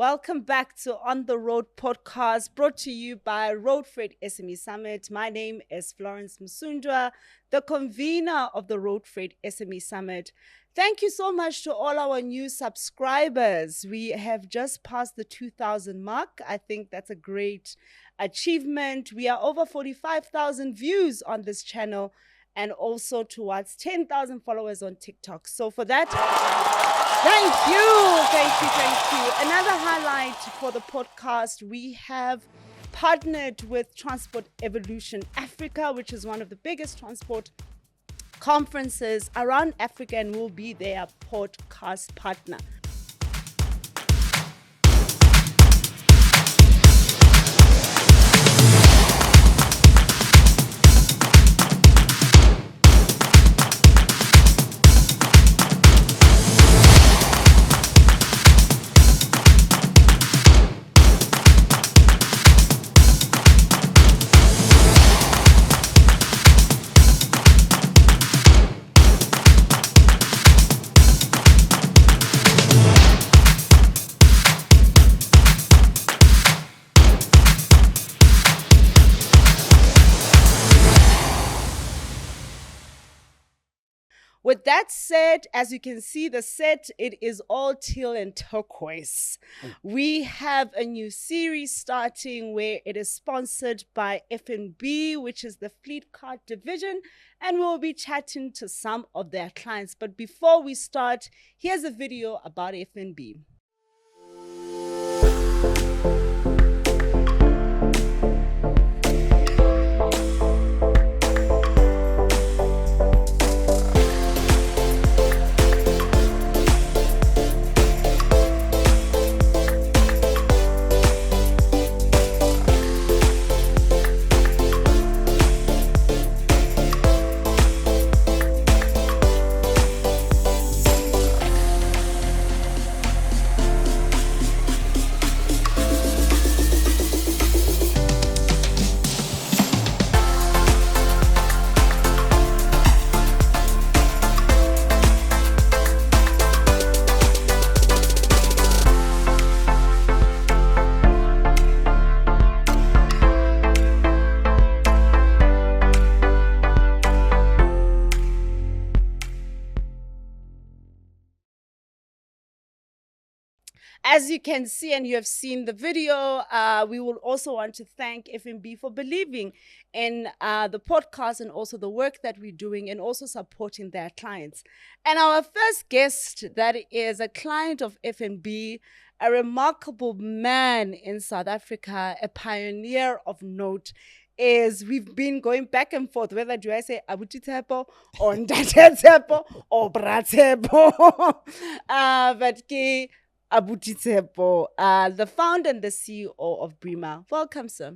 Welcome back to On the Road podcast brought to you by Road Freight SME Summit. My name is Florence Musundwa, the convener of the Road Freight SME Summit. Thank you so much to all our new subscribers. We have just passed the 2,000 mark. I think that's a great achievement. We are over 45,000 views on this channel and also towards 10,000 followers on TikTok. So for that, thank you. Another highlight for the podcast, we have partnered with Transport Evolution Africa, which is one of the biggest transport conferences around Africa, and will be their podcast partner. With that said, as you can see the set, it is all teal and turquoise. We have a new series starting where it is sponsored by FNB, which is the fleet card division, and we'll be chatting to some of their clients. But before we start, here's a video about FNB. As you can see, and you have seen the video, we will also want to thank FNB for believing in the podcast and also the work that we're doing and also supporting their clients. And our first guest, that is a client of FNB, a remarkable man in South Africa, a pioneer of note, is we've been going back and forth, whether do I say Abuti Tepo or Ndate Tepo or Bra Tepo. But Abuti Tepo, the founder and the CEO of Brima. Welcome, sir.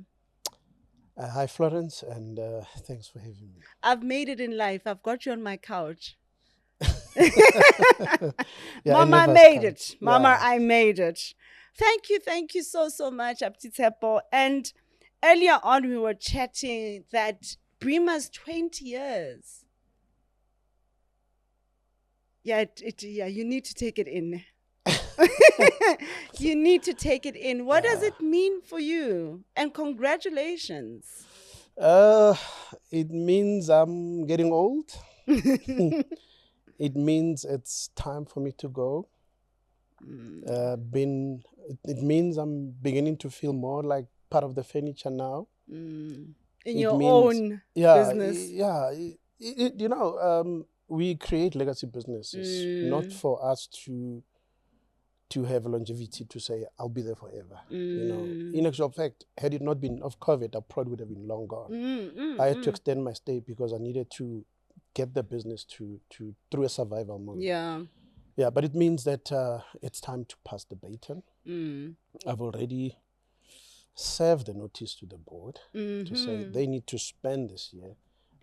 Hi, Florence, and thanks for having me. I've made it in life. I've got you on my couch. Yeah, Mama, I made it. Mama, I made it. Thank you so much, Abuti Tepo. And earlier on, we were chatting that Brima's 20 years. Yeah, you need to take it in. You need to take it in. What does it mean for you? And congratulations. It means I'm getting old. It means it's time for me to go. It means I'm beginning to feel more like part of the furniture now. In your own business. Yeah. We create legacy businesses, not for us to have longevity, to say I'll be there forever. In actual fact, had it not been of COVID, I probably would have been long gone. I had to extend my stay because I needed to get the business through a survival mode. Yeah, but it means that it's time to pass the baton. I've already served the notice to the board to say they need to spend this year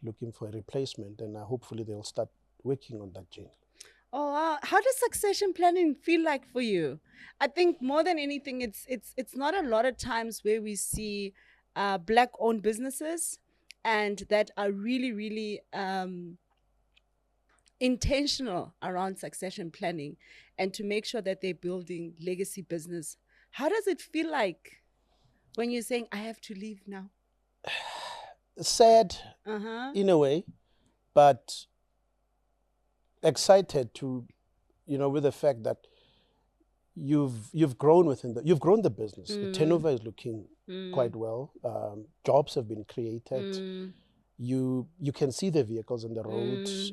looking for a replacement, and hopefully they'll start working on that journey. Oh, wow. How does succession planning feel like for you? I think more than anything, it's not a lot of times where we see Black-owned businesses and that are really, really intentional around succession planning and to make sure that they're building legacy business. How does it feel like when you're saying, I have to leave now? Sad in a way, but excited to, with the fact that you've grown you've grown the business. The turnover is looking quite well. Jobs have been created. You can see the vehicles on the roads.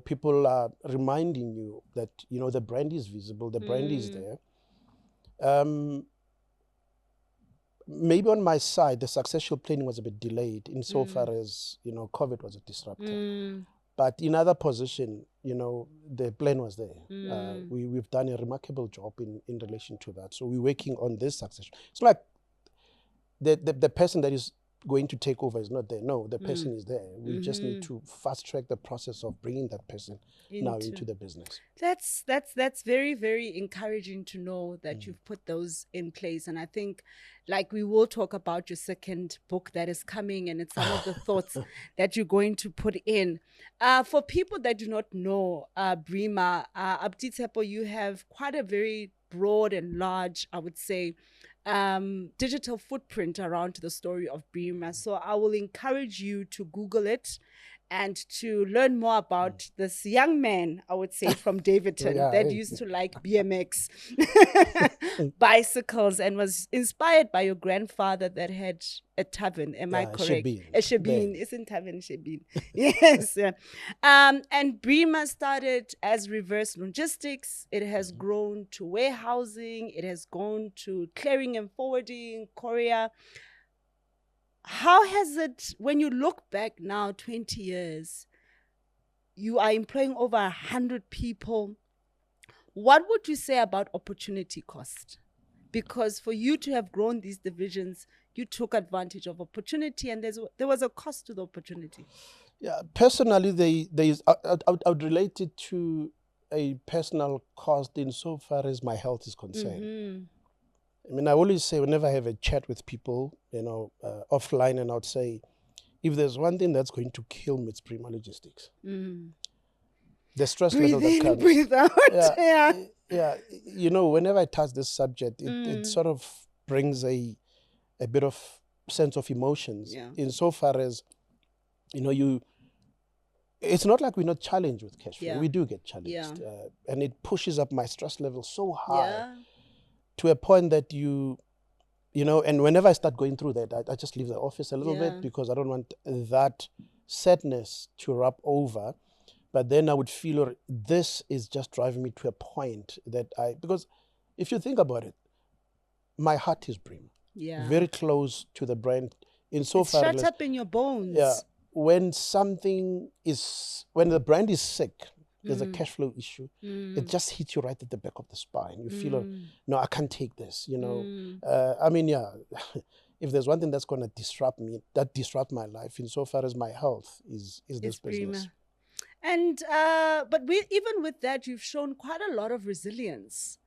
People are reminding you that the brand is visible, the brand is there. Maybe on my side, the succession planning was a bit delayed insofar as COVID was a disruptor. But in other position, the plan was there. We've done a remarkable job in relation to that. So we're working on this succession. It's like the person that is going to take over is not there. No, the person is there. We just need to fast track the process of bringing that person now into the business. That's very, very encouraging to know that you've put those in place. And I think, like, we will talk about your second book that is coming, and it's some of the thoughts that you're going to put in. For people that do not know Brima, Abditsepo, you have quite a very broad and large, I would say, digital footprint around the story of Brima. So I will encourage you to Google it and to learn more about this young man, I would say, from Davidton that used to like BMX bicycles and was inspired by your grandfather that had a tavern. Am I correct? A Shebeen. Isn't tavern Shebeen? Yes. And Brima started as reverse logistics. It has grown to warehousing. It has gone to clearing and forwarding, courier. How has it, when you look back now, 20 years, you are employing over 100 people. What would you say about opportunity cost? Because for you to have grown these divisions, you took advantage of opportunity, and there was a cost to the opportunity. Yeah, personally, I would relate it to a personal cost insofar as my health is concerned. I mean, I always say, whenever I have a chat with people, offline, and I would say, if there's one thing that's going to kill me, it's Brima Logistics. The stress level that comes. Breathe out. Yeah. Whenever I touch this subject, it sort of brings a bit of sense of emotions. Insofar as, it's not like we're not challenged with cash flow. We do get challenged. And it pushes up my stress level so high. To a point that and whenever I start going through that, I just leave the office a little bit because I don't want that sadness to rub over. But then I would feel this is just driving me to a point that because if you think about it, my heart is Brima. Very close to the brand. Insofar it's shut up in your bones. When the brand is sick, there's a cash flow issue. It just hits you right at the back of the spine. You feel, no, I can't take this, if there's one thing that's going to disrupt my life, insofar as my health, is this business. Brima. And, but even with that, you've shown quite a lot of resilience.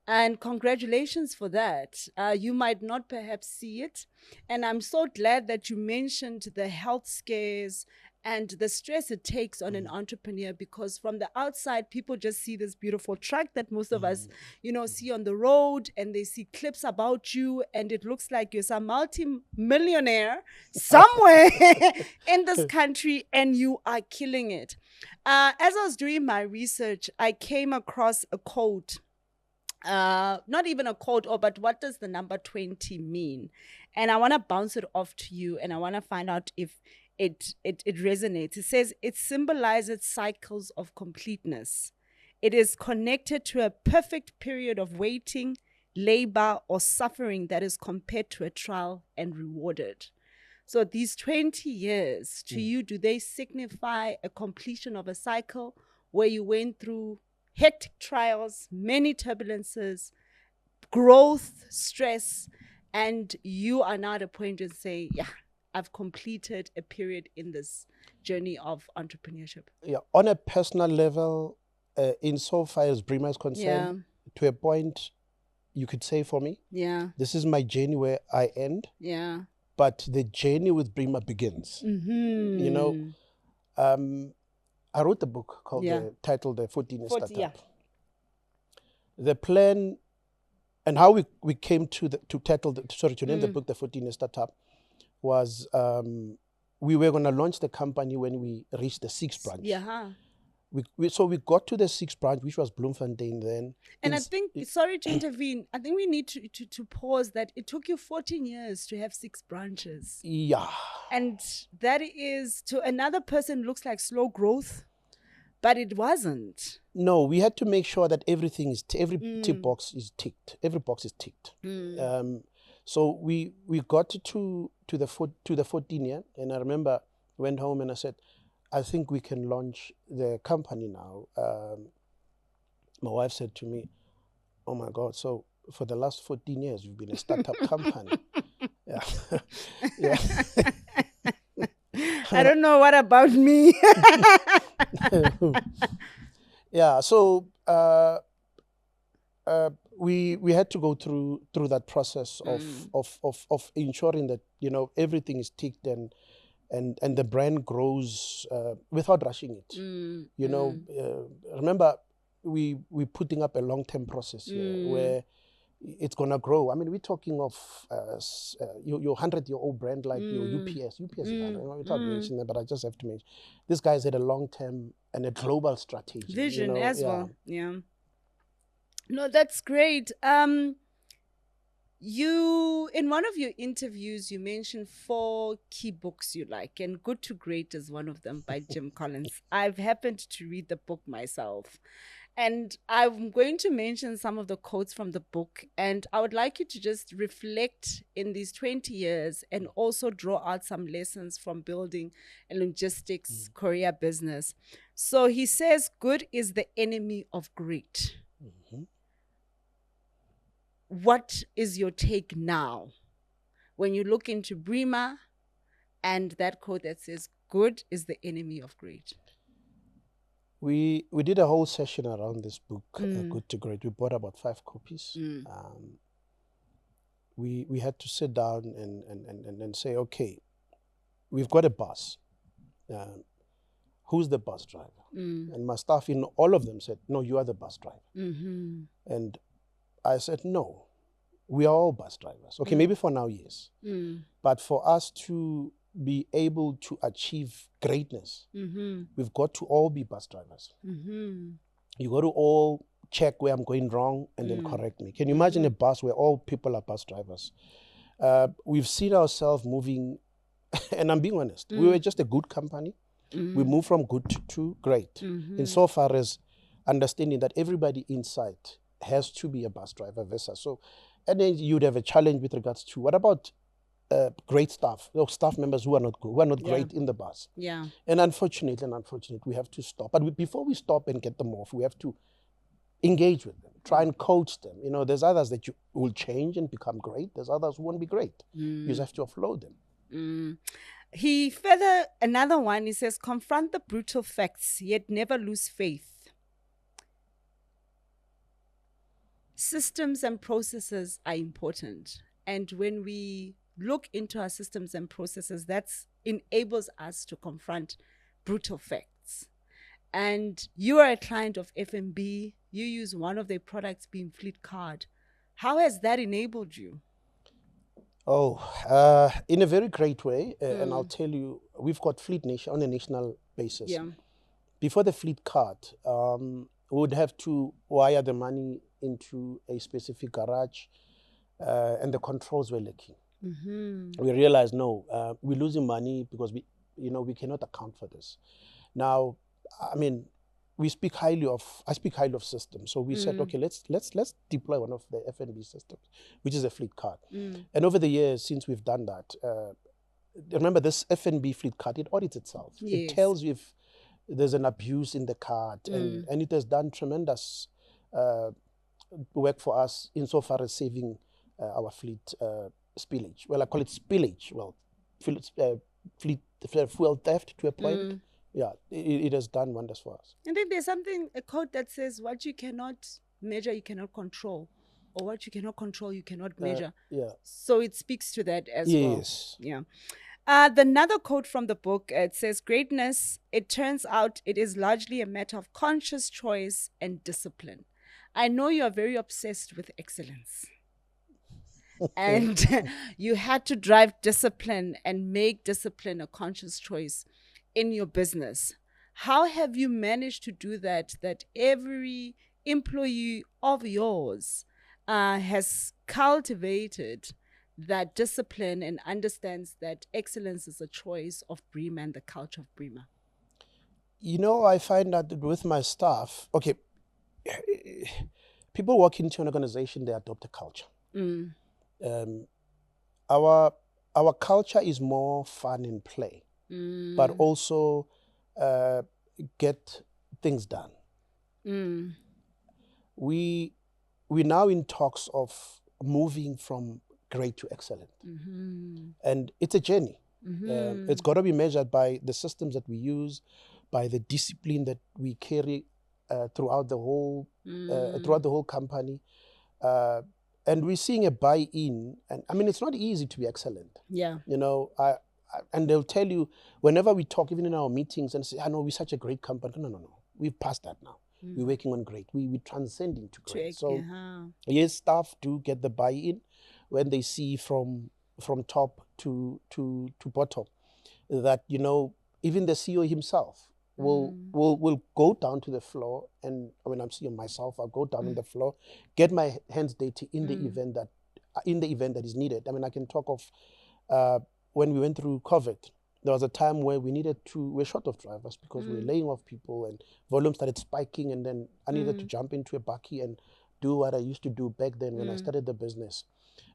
And congratulations for that. You might not perhaps see it. And I'm so glad that you mentioned the health scares and the stress it takes on an entrepreneur, because from the outside, people just see this beautiful truck that most of us, see on the road, and they see clips about you, and it looks like you're some multi-millionaire somewhere in this country, and you are killing it. As I was doing my research, I came across a quote. Not even a quote, but what does the number 20 mean? And I want to bounce it off to you, and I want to find out if it resonates. It says it symbolizes cycles of completeness. It is connected to a perfect period of waiting, labor, or suffering that is compared to a trial and rewarded. So these 20 years, to you, do they signify a completion of a cycle where you went through hectic trials, many turbulences, growth, stress, and you are now at a point to say, I've completed a period in this journey of entrepreneurship? Yeah, on a personal level, insofar as Brima is concerned, to a point, you could say for me, this is my journey where I end. But the journey with Brima begins. I wrote a book titled The 14 Startup. The plan and how we came to name the book The 14-Year Startup was we were going to launch the company when we reached the 6th branch. Yeah. So we got to the 6th branch, which was Bloemfontein then. And I think, sorry to intervene, I think we need to pause that it took you 14 years to have 6 branches. Yeah. And that is, to another person, looks like slow growth, but it wasn't. No, we had to make sure that everything is, every tick box is ticked. Every box is ticked. So we got to the 14-year, and I remember I went home and I said, I think we can launch the company now. My wife said to me, oh my God, so for the last 14 years, you've been a startup company. Yeah. Yeah. I don't know what about me. Yeah, so we had to go through that process of ensuring that, you know, everything is ticked and the brand grows without rushing it. You know, remember we putting up a long-term process here where it's gonna grow. I mean, we're talking of your 100-year-old brand like your UPS. UPS, I don't know, without mentioning that, but I just have to mention this guy's had a long-term and a global strategy. Vision, you know? as well. Yeah. No, that's great. You, in one of your interviews, you mentioned 4 key books you like, and Good to Great is one of them by Jim Collins. I've happened to read the book myself, and I'm going to mention some of the quotes from the book, and I would like you to just reflect in these 20 years and also draw out some lessons from building a logistics career business. So he says, good is the enemy of great. What is your take now when you look into Brima and that quote that says, good is the enemy of great? We did a whole session around this book, Good to Great. We bought about 5 copies. We had to sit down and say, okay, we've got a bus. Who's the bus driver? And my staff, all of them said, no, you are the bus driver. And I said, no, we are all bus drivers. Okay, maybe for now, yes. But for us to be able to achieve greatness, we've got to all be bus drivers. You got to all check where I'm going wrong and then correct me. Can you imagine a bus where all people are bus drivers? We've seen ourselves moving, and I'm being honest, we were just a good company. We moved from good to great, insofar as understanding that everybody inside has to be a bus driver versus. So, and then you'd have a challenge with regards to what about great staff, staff members who are not good, who are not great in the bus. Yeah. And unfortunately, we have to stop. But before we stop and get them off, we have to engage with them, try and coach them. You know, there's others that you will change and become great. There's others who won't be great. You just have to offload them. He further, another one, he says, confront the brutal facts, yet never lose faith. Systems and processes are important. And when we look into our systems and processes, that enables us to confront brutal facts. And you are a client of FNB. You use one of their products being Fleet Card. How has that enabled you? Oh, in a very great way. And I'll tell you, we've got Fleet Nation on a national basis. Yeah. Before the Fleet Card, we would have to wire the money into a specific garage, and the controls were lacking. We realized, no, we're losing money because we cannot account for this. Now, I mean, I speak highly of systems. So we said, okay, let's deploy one of the FNB systems, which is a Fleet Card. And over the years, since we've done that, remember this FNB Fleet Card, it audits itself. Yes. It tells you if there's an abuse in the card, and it has done tremendous work for us insofar as saving our fleet spillage. Well, I call it spillage. Well, fleet fuel theft to a point. Yeah, it has done wonders for us. I think there's a quote that says, what you cannot measure, you cannot control. Or what you cannot control, you cannot measure. Yeah. So it speaks to that as well. Yes. Yeah. Another quote from the book, it says, greatness, it turns out it is largely a matter of conscious choice and discipline. I know you are very obsessed with excellence. and you had to drive discipline and make discipline a conscious choice in your business. How have you managed to do that, that every employee of yours has cultivated that discipline and understands that excellence is a choice of Brima and the culture of Brima? You know, I find that with my staff, okay, people walk into an organization, they adopt a culture. Our culture is more fun and play, but also get things done. We're now in talks of moving from great to excellent, and it's a journey. It's got to be measured by the systems that we use, by the discipline that we carry throughout the whole company. And we're seeing a buy-in, and I mean, it's not easy to be excellent. Yeah. You know, and they'll tell you whenever we talk, even in our meetings, and say, "I know we're such a great company." No. We've passed that now. We're working on great. We transcending to great. So yes, staff do get the buy-in when they see from top to bottom that, you know, even the CEO himself will go down to the floor, and when I'm seeing myself, I'll go down on the floor, get my hands dirty in the event that is needed. I mean, I can talk of when we went through COVID, there was a time where we're short of drivers because we were laying off people and volume started spiking, and then I needed to jump into a bakkie and do what I used to do back then when I started the business.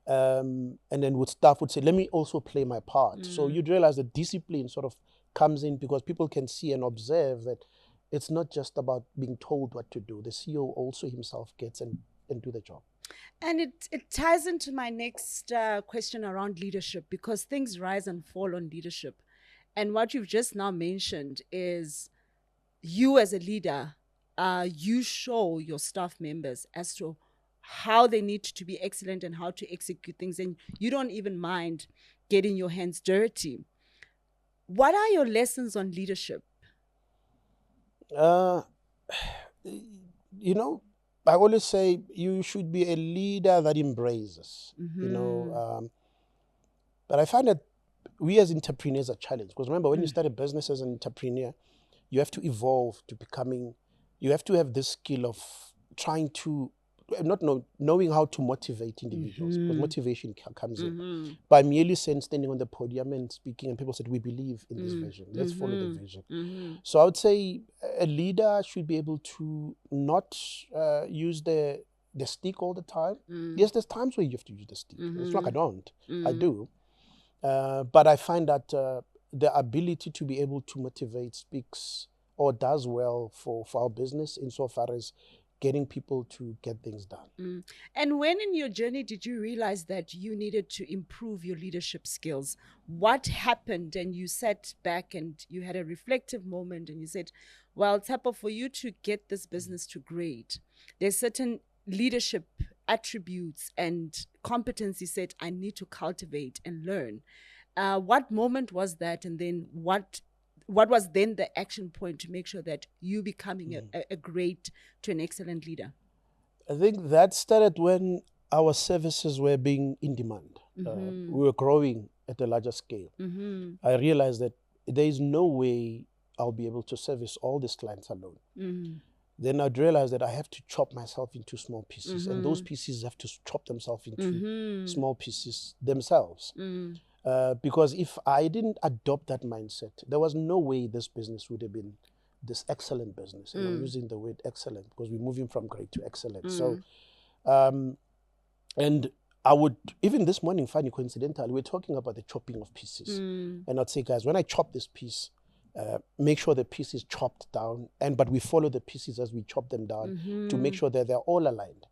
And then staff would say, let me also play my part. So you'd realize that discipline sort of comes in because people can see and observe that it's not just about being told what to do. The CEO also himself gets and do the job. And it ties into my next question around leadership, because things rise and fall on leadership. And what you've just now mentioned is you as a leader, you show your staff members as to how they need to be excellent and how to execute things. And you don't even mind getting your hands dirty. What are your lessons on leadership? You know, I always say you should be a leader that embraces, you know. But I find that we as entrepreneurs are challenged, because remember, when you start a business as an entrepreneur, you have to evolve to you have to have this skill of trying to, knowing how to motivate individuals, because motivation comes in by merely standing on the podium and speaking, and people said, we believe in this vision, let's follow the vision. So I would say a leader should be able to not use the stick all the time. Yes, there's times where you have to use the stick. It's not like I don't. I do. But I find that the ability to be able to motivate speaks or does well for our business insofar as getting people to get things done. And when in your journey did you realize that you needed to improve your leadership skills? What happened? And you sat back and you had a reflective moment and you said, well, Tapa, for you to get this business to great, there's certain leadership attributes and competency set I need to cultivate and learn. What moment was that? And then what was then the action point to make sure that you becoming a great to an excellent leader? I think that started when our services were being in demand. We were growing at a larger scale. I realized that there is no way I'll be able to service all these clients alone. Then I'd realize that I have to chop myself into small pieces, and those pieces have to chop themselves into small pieces themselves. Because if I didn't adopt that mindset, there was no way this business would have been this excellent business. And I'm using the word excellent because we're moving from great to excellent. So, and I would, even this morning, funny coincidental, we're talking about the chopping of pieces. And I'd say, guys, when I chop this piece, make sure the piece is chopped down, but we follow the pieces as we chop them down to make sure that they're all aligned.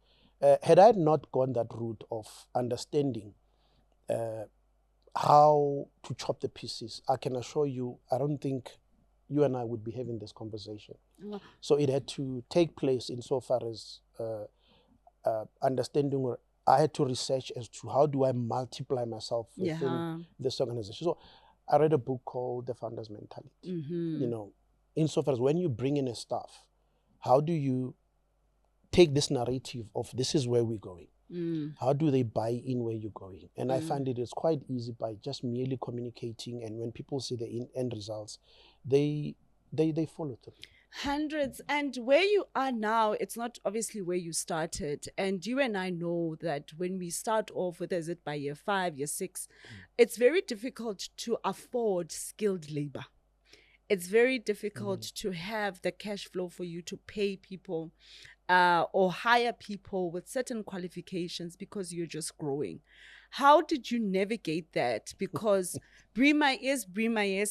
Had I not gone that route of understanding how to chop the pieces, I can assure you, I don't think you and I would be having this conversation. So it had to take place insofar as understanding, or I had to research as to how do I multiply myself within this organization. So I read a book called The Founder's Mentality. You know, insofar as when you bring in a staff, how do you take this narrative of this is where we're going? How do they buy in where you're going? And I find it is quite easy by just merely communicating. And when people see the end results, they follow through. Hundreds. And where you are now, it's not obviously where you started. And you and I know that when we start off, whether is it by year 5, year 6, it's very difficult to afford skilled labor. It's very difficult to have the cash flow for you to pay people or hire people with certain qualifications because you're just growing. How did you navigate that? Because Brima, yes,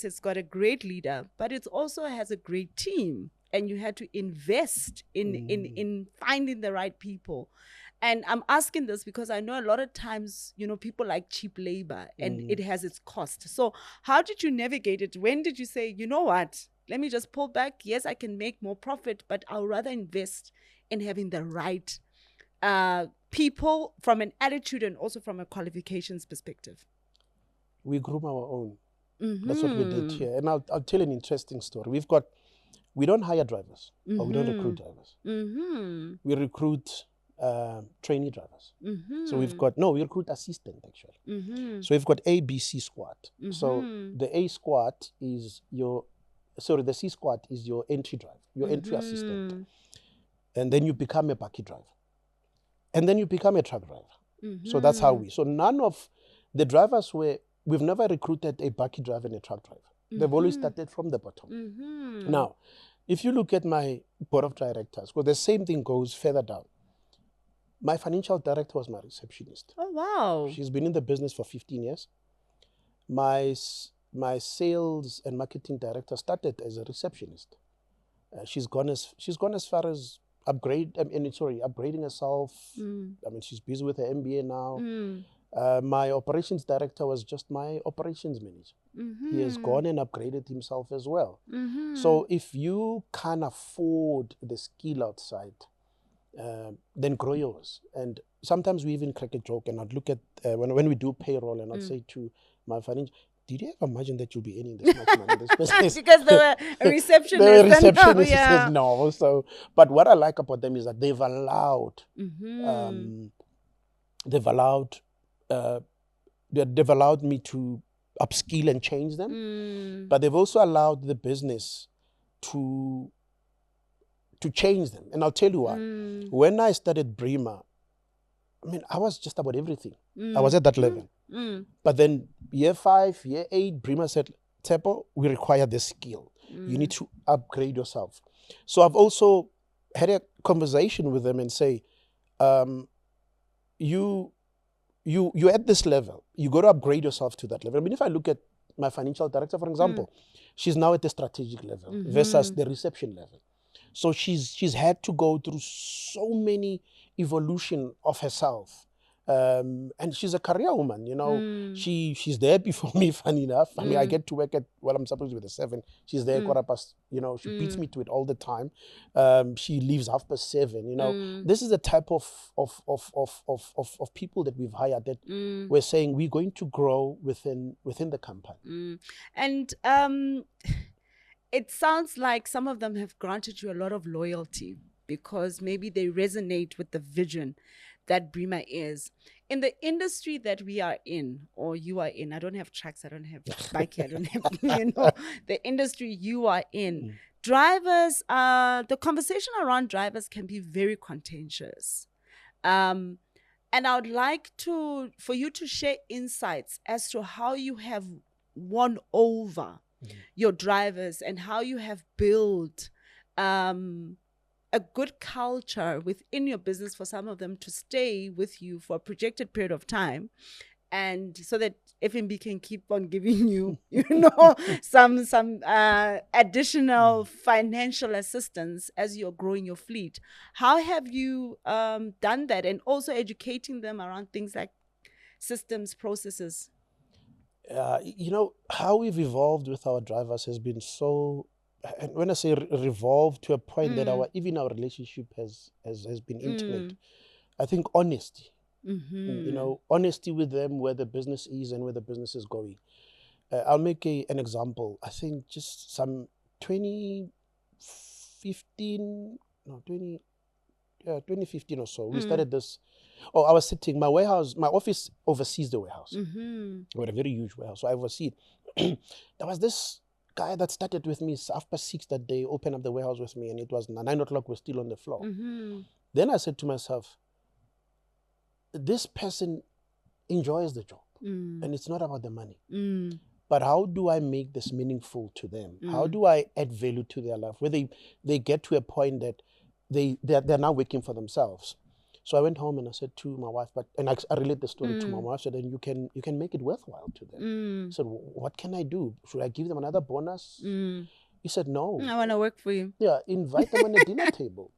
it's got a great leader, but it also has a great team, and you had to invest in finding the right people. And I'm asking this because I know a lot of times, people like cheap labor, and it has its cost. So how did you navigate it? When did you say, you know what, let me just pull back? Yes, I can make more profit, but I'll rather invest in having the right people from an attitude and also from a qualifications perspective. We groom our own. That's what we did here. And I'll tell an interesting story. We don't hire drivers, or we don't recruit drivers. We recruit trainee drivers. So we recruit assistant actually. So we've got A, B, C squad. So the A squad is the C squad is your entry driver, your entry assistant. And then you become a bucket driver. And then you become a truck driver. So that's how so none of the drivers we've never recruited a bucket driver and a truck driver. They've always started from the bottom. Now, if you look at my board of directors, well, the same thing goes further down. My financial director was my receptionist. Oh, wow. She's been in the business for 15 years. My sales and marketing director started as a receptionist. She's gone as far as upgrading herself. I mean, she's busy with her MBA now. My operations director was just my operations manager. He has gone and upgraded himself as well. So if you can't afford the skill outside, then grow yours. And sometimes we even crack a joke, and I'd look at when we do payroll, and I'd say to my financial, did you ever imagine that you'll be earning this much money in this business? Because they were a receptionist. The receptionist says no. So, but what I like about them is that they've allowed me to upskill and change them. But they've also allowed the business to change them. And I'll tell you why. When I started Brima, I mean, I was just about everything. I was at that level. But then year 5, year 8, Brima said, Tepo, we require this skill. You need to upgrade yourself. So I've also had a conversation with them and say, you're at this level. You got to upgrade yourself to that level. I mean, if I look at my financial director, for example, she's now at the strategic level versus the reception level. So she's had to go through so many evolution of herself. And she's a career woman, she's there before me, funny enough. I mean, I get to work at, I'm supposed to be at 7. She's there 7:15, she beats me to it all the time. She leaves 7:30, This is the type of people that we've hired that we're saying we're going to grow within the company. And it sounds like some of them have granted you a lot of loyalty because maybe they resonate with the vision that Brima is. In the industry that we are in, or you are in, I don't have trucks, I don't have bike, I don't have, the industry you are in, drivers, the conversation around drivers can be very contentious. And I would like for you to share insights as to how you have won over your drivers and how you have built a good culture within your business for some of them to stay with you for a projected period of time, and so that FNB can keep on giving you, some additional financial assistance as you're growing your fleet. How have you done that, and also educating them around things like systems, processes? How we've evolved with our drivers has been so. And when I say revolved to a point that our relationship has been intimate, I think honesty, honesty with them, where the business is and where the business is going. I'll make an example. I think just some 2015, 2015 or so. We started this. Oh, I was sitting, my office oversees the warehouse. We had a very huge warehouse, so I oversee it. There was this guy that started with me after 6 that day, opened up the warehouse with me, and it was 9 o'clock, we're still on the floor. Then I said to myself, this person enjoys the job, and it's not about the money. But how do I make this meaningful to them? How do I add value to their life, where they get to a point that they're now working for themselves? So I went home and I said to my wife, I relate the story to my wife, so then you can make it worthwhile to them. So what can I do? Should I give them another bonus? He said, no. I want to work for you. Yeah, invite them on a dinner table.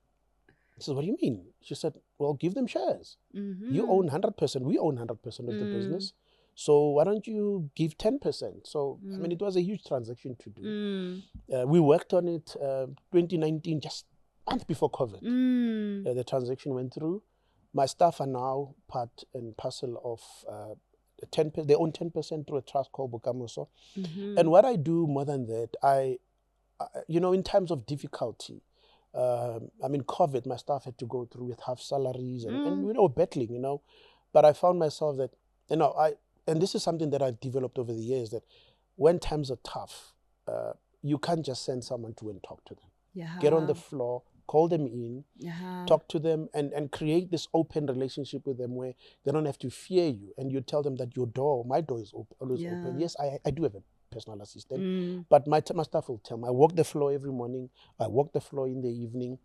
I said, what do you mean? She said, well, give them shares. You own 100%, we own 100% of the business. So why don't you give 10%? So, I mean, it was a huge transaction to do. We worked on it 2019, just a month before COVID. The transaction went through. My staff are now part and parcel of 10%. They own 10% through a trust called Bokamoso. And what I do more than that, in times of difficulty, I mean, COVID, my staff had to go through with half salaries and battling, But I found myself that, and this is something that I've developed over the years, that when times are tough, you can't just send someone to and talk to them. Get on the floor, call them in, talk to them, and create this open relationship with them where they don't have to fear you. And you tell them that my door is always open. Yes, I do have a personal assistant, but my staff will tell me, I walk the floor every morning, I walk the floor in the evening,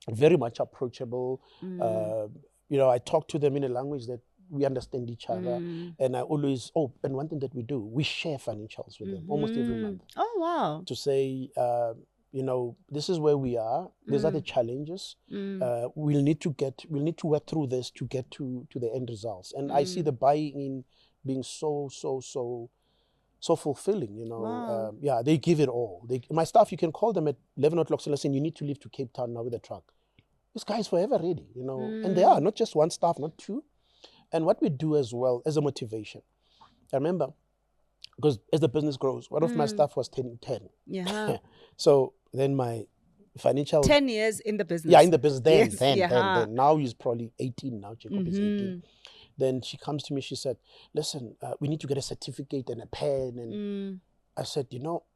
very much approachable. I talk to them in a language that we understand each other, and I always, and one thing that we do, we share financials with them almost every month. Oh, wow. To say, this is where we are, these are the challenges, we'll need to work through this to get to the end results. And I see the buy-in being so fulfilling, Wow. They give it all. My staff, you can call them at 11 o'clock, say, listen, you need to leave to Cape Town now with a truck. This guy is forever ready, and they are, not just one staff, not two. And what we do as well as a motivation, I remember, because as the business grows, one of my staff was 10. Yeah. So then my financial... 10 years in the business. Yeah, in the business. Then. Now he's probably 18 now. Jacob is 18. Then she comes to me, she said, listen, we need to get a certificate and a pen. And I said,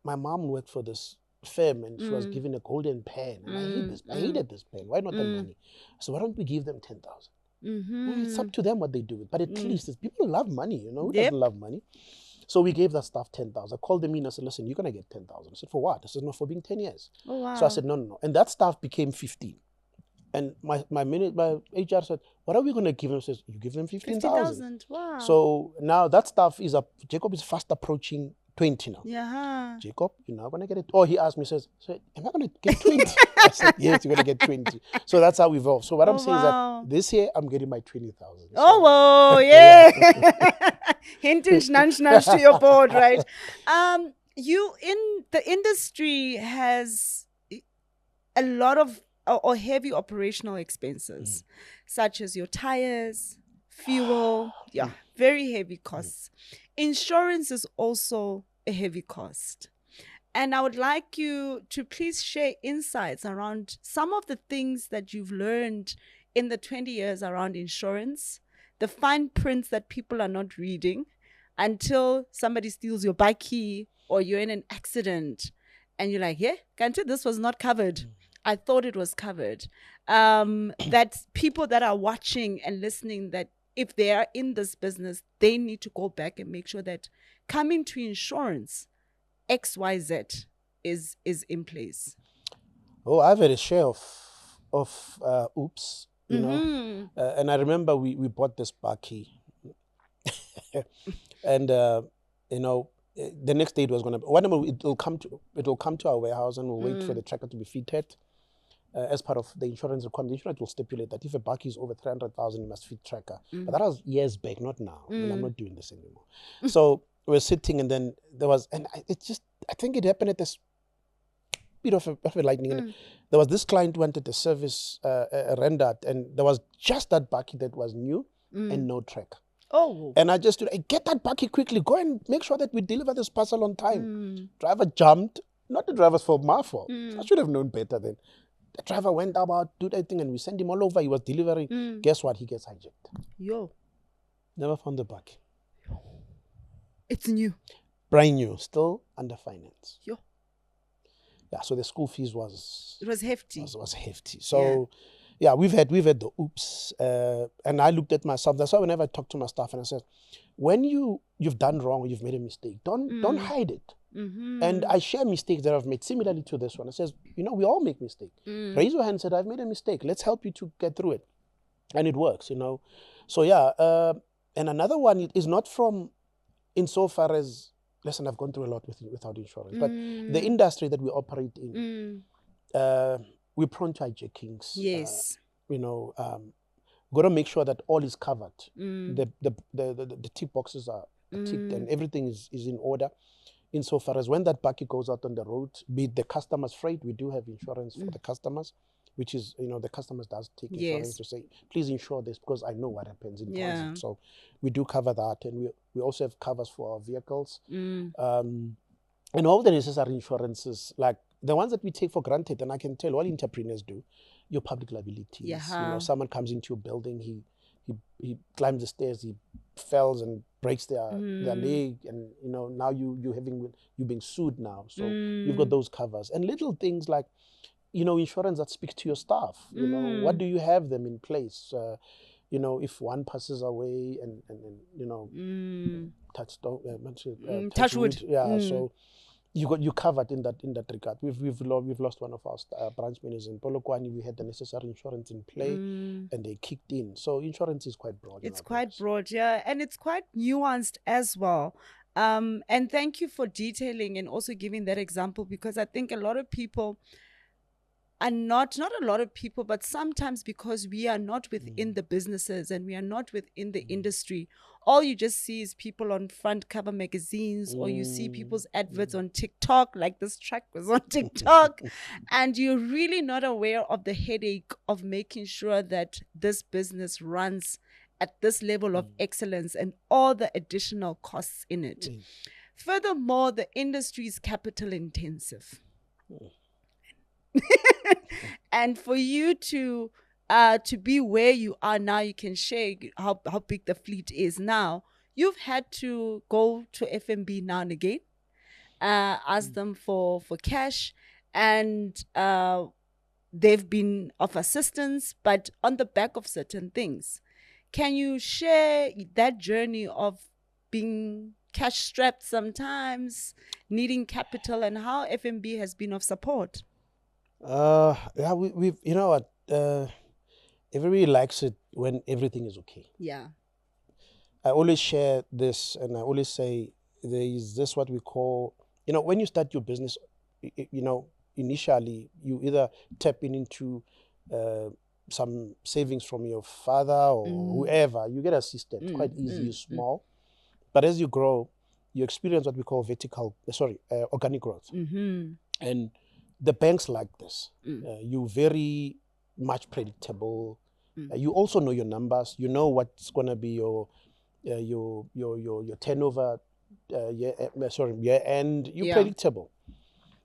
my mom worked for this firm and she was given a golden pen. And I hated this pen. Why not the money? So why don't we give them 10,000? It's up to them what they do with. But at least people love money, Who doesn't love money? So we gave that staff 10,000. I called them in, I said, listen, you're going to get 10,000. I said, for what? I said, no, for being 10 years. Oh, wow. So I said, no. And that staff became 15. And my HR said, what are we going to give them? I said, you give them 15,000. Wow. So now that staff Jacob is fast approaching 20 now. Yeah. Jacob, you're now going to get it. Oh, he asked me, says, am I going to get 20? I said, yes, you're going to get 20. So that's how we evolved. So what I'm saying is that this year, I'm getting my 20,000. Oh, wow, yeah. Hinting snunch to your board, right? You in the industry has a lot of or heavy operational expenses, such as your tires, fuel, very heavy costs. Insurance is also a heavy cost. And I would like you to please share insights around some of the things that you've learned in the 20 years around insurance, the fine prints that people are not reading until somebody steals your bike key or you're in an accident and you're like, Kante, this was not covered. I thought it was covered. That people that are watching and listening, that if they are in this business, they need to go back and make sure that coming to insurance, XYZ is in place. Oh, I've had a share of oops, and I remember we bought this bakkie, and the next day it was gonna. Whenever it will come to our warehouse and we'll wait for the tractor to be fitted. As part of the insurance requirement, the insurance will stipulate that if a bakkie is over 300,000, you must fit tracker. But that was years back, not now. I mean, I'm not doing this anymore. So we're sitting, and then there was, and I think it happened at the speed of a lightning. And there was this client who wanted the service rendered, and there was just that bakkie that was new and no tracker. Oh. And I just said, get that bakkie quickly, go and make sure that we deliver this parcel on time. Driver jumped, not the driver's fault, my fault. I should have known better then. The driver went about, do that thing, and we sent him all over. He was delivering. Guess what? He gets hijacked. Yo. Never found the bag. It's new. Brand new, still under finance. Yo. Yeah, so the school fees was... It was hefty. Was hefty. So, yeah, we've had the oops. And I looked at myself. That's why whenever I talk to my staff and I said, when you've done wrong, you've made a mistake, don't hide it. And I share mistakes that I've made similarly to this one. I says, we all make mistakes. Raise your hand and said, I've made a mistake. Let's help you to get through it. And it works, So, yeah. And another one is not from insofar as, listen, I've gone through a lot without insurance, but the industry that we operate in, we're prone to hijackings. Yes. Got to make sure that all is covered. The tick boxes are ticked and everything is in order. Insofar as when that bucket goes out on the road, be it the customer's freight, we do have insurance for the customers, which is, the customers does take insurance to say, please insure this because I know what happens in transit. So we do cover that. And we also have covers for our vehicles. And all the necessary insurances, like the ones that we take for granted, and I can tell all entrepreneurs do, your public liabilities. Someone comes into your building, he climbs the stairs, he falls and breaks their leg, and now you're being sued now. So you've got those covers. And little things like, insurance that speaks to your staff. What do you have them in place? If one passes away and touch wood. So you covered in that regard. We've lost one of our branch managers in Polokwane. We had the necessary insurance in play, and they kicked in. So insurance is quite broad. It's quite broad, and it's quite nuanced as well. And thank you for detailing and also giving that example, because I think a lot of people are not a lot of people, but sometimes because we are not within the businesses and we are not within the industry, all you just see is people on front cover magazines, or you see people's adverts on TikTok, like this track was on TikTok, and you're really not aware of the headache of making sure that this business runs at this level of excellence and all the additional costs in it. Furthermore, the industry is capital intensive. And for you to be where you are now, you can share how big the fleet is now. You've had to go to FNB now and again, ask them for cash, and they've been of assistance, but on the back of certain things. Can you share that journey of being cash strapped sometimes, needing capital, and how FNB has been of support? We've everybody likes it when everything is okay. Yeah. I always share this, and I always say there is this what we call, when you start your business, initially you either tap into some savings from your father or whoever. You get assisted, quite easy, small. But as you grow, you experience what we call organic growth. And the banks like this. You're very much predictable. You also know your numbers. You know what's going to be your turnover year end. You're predictable.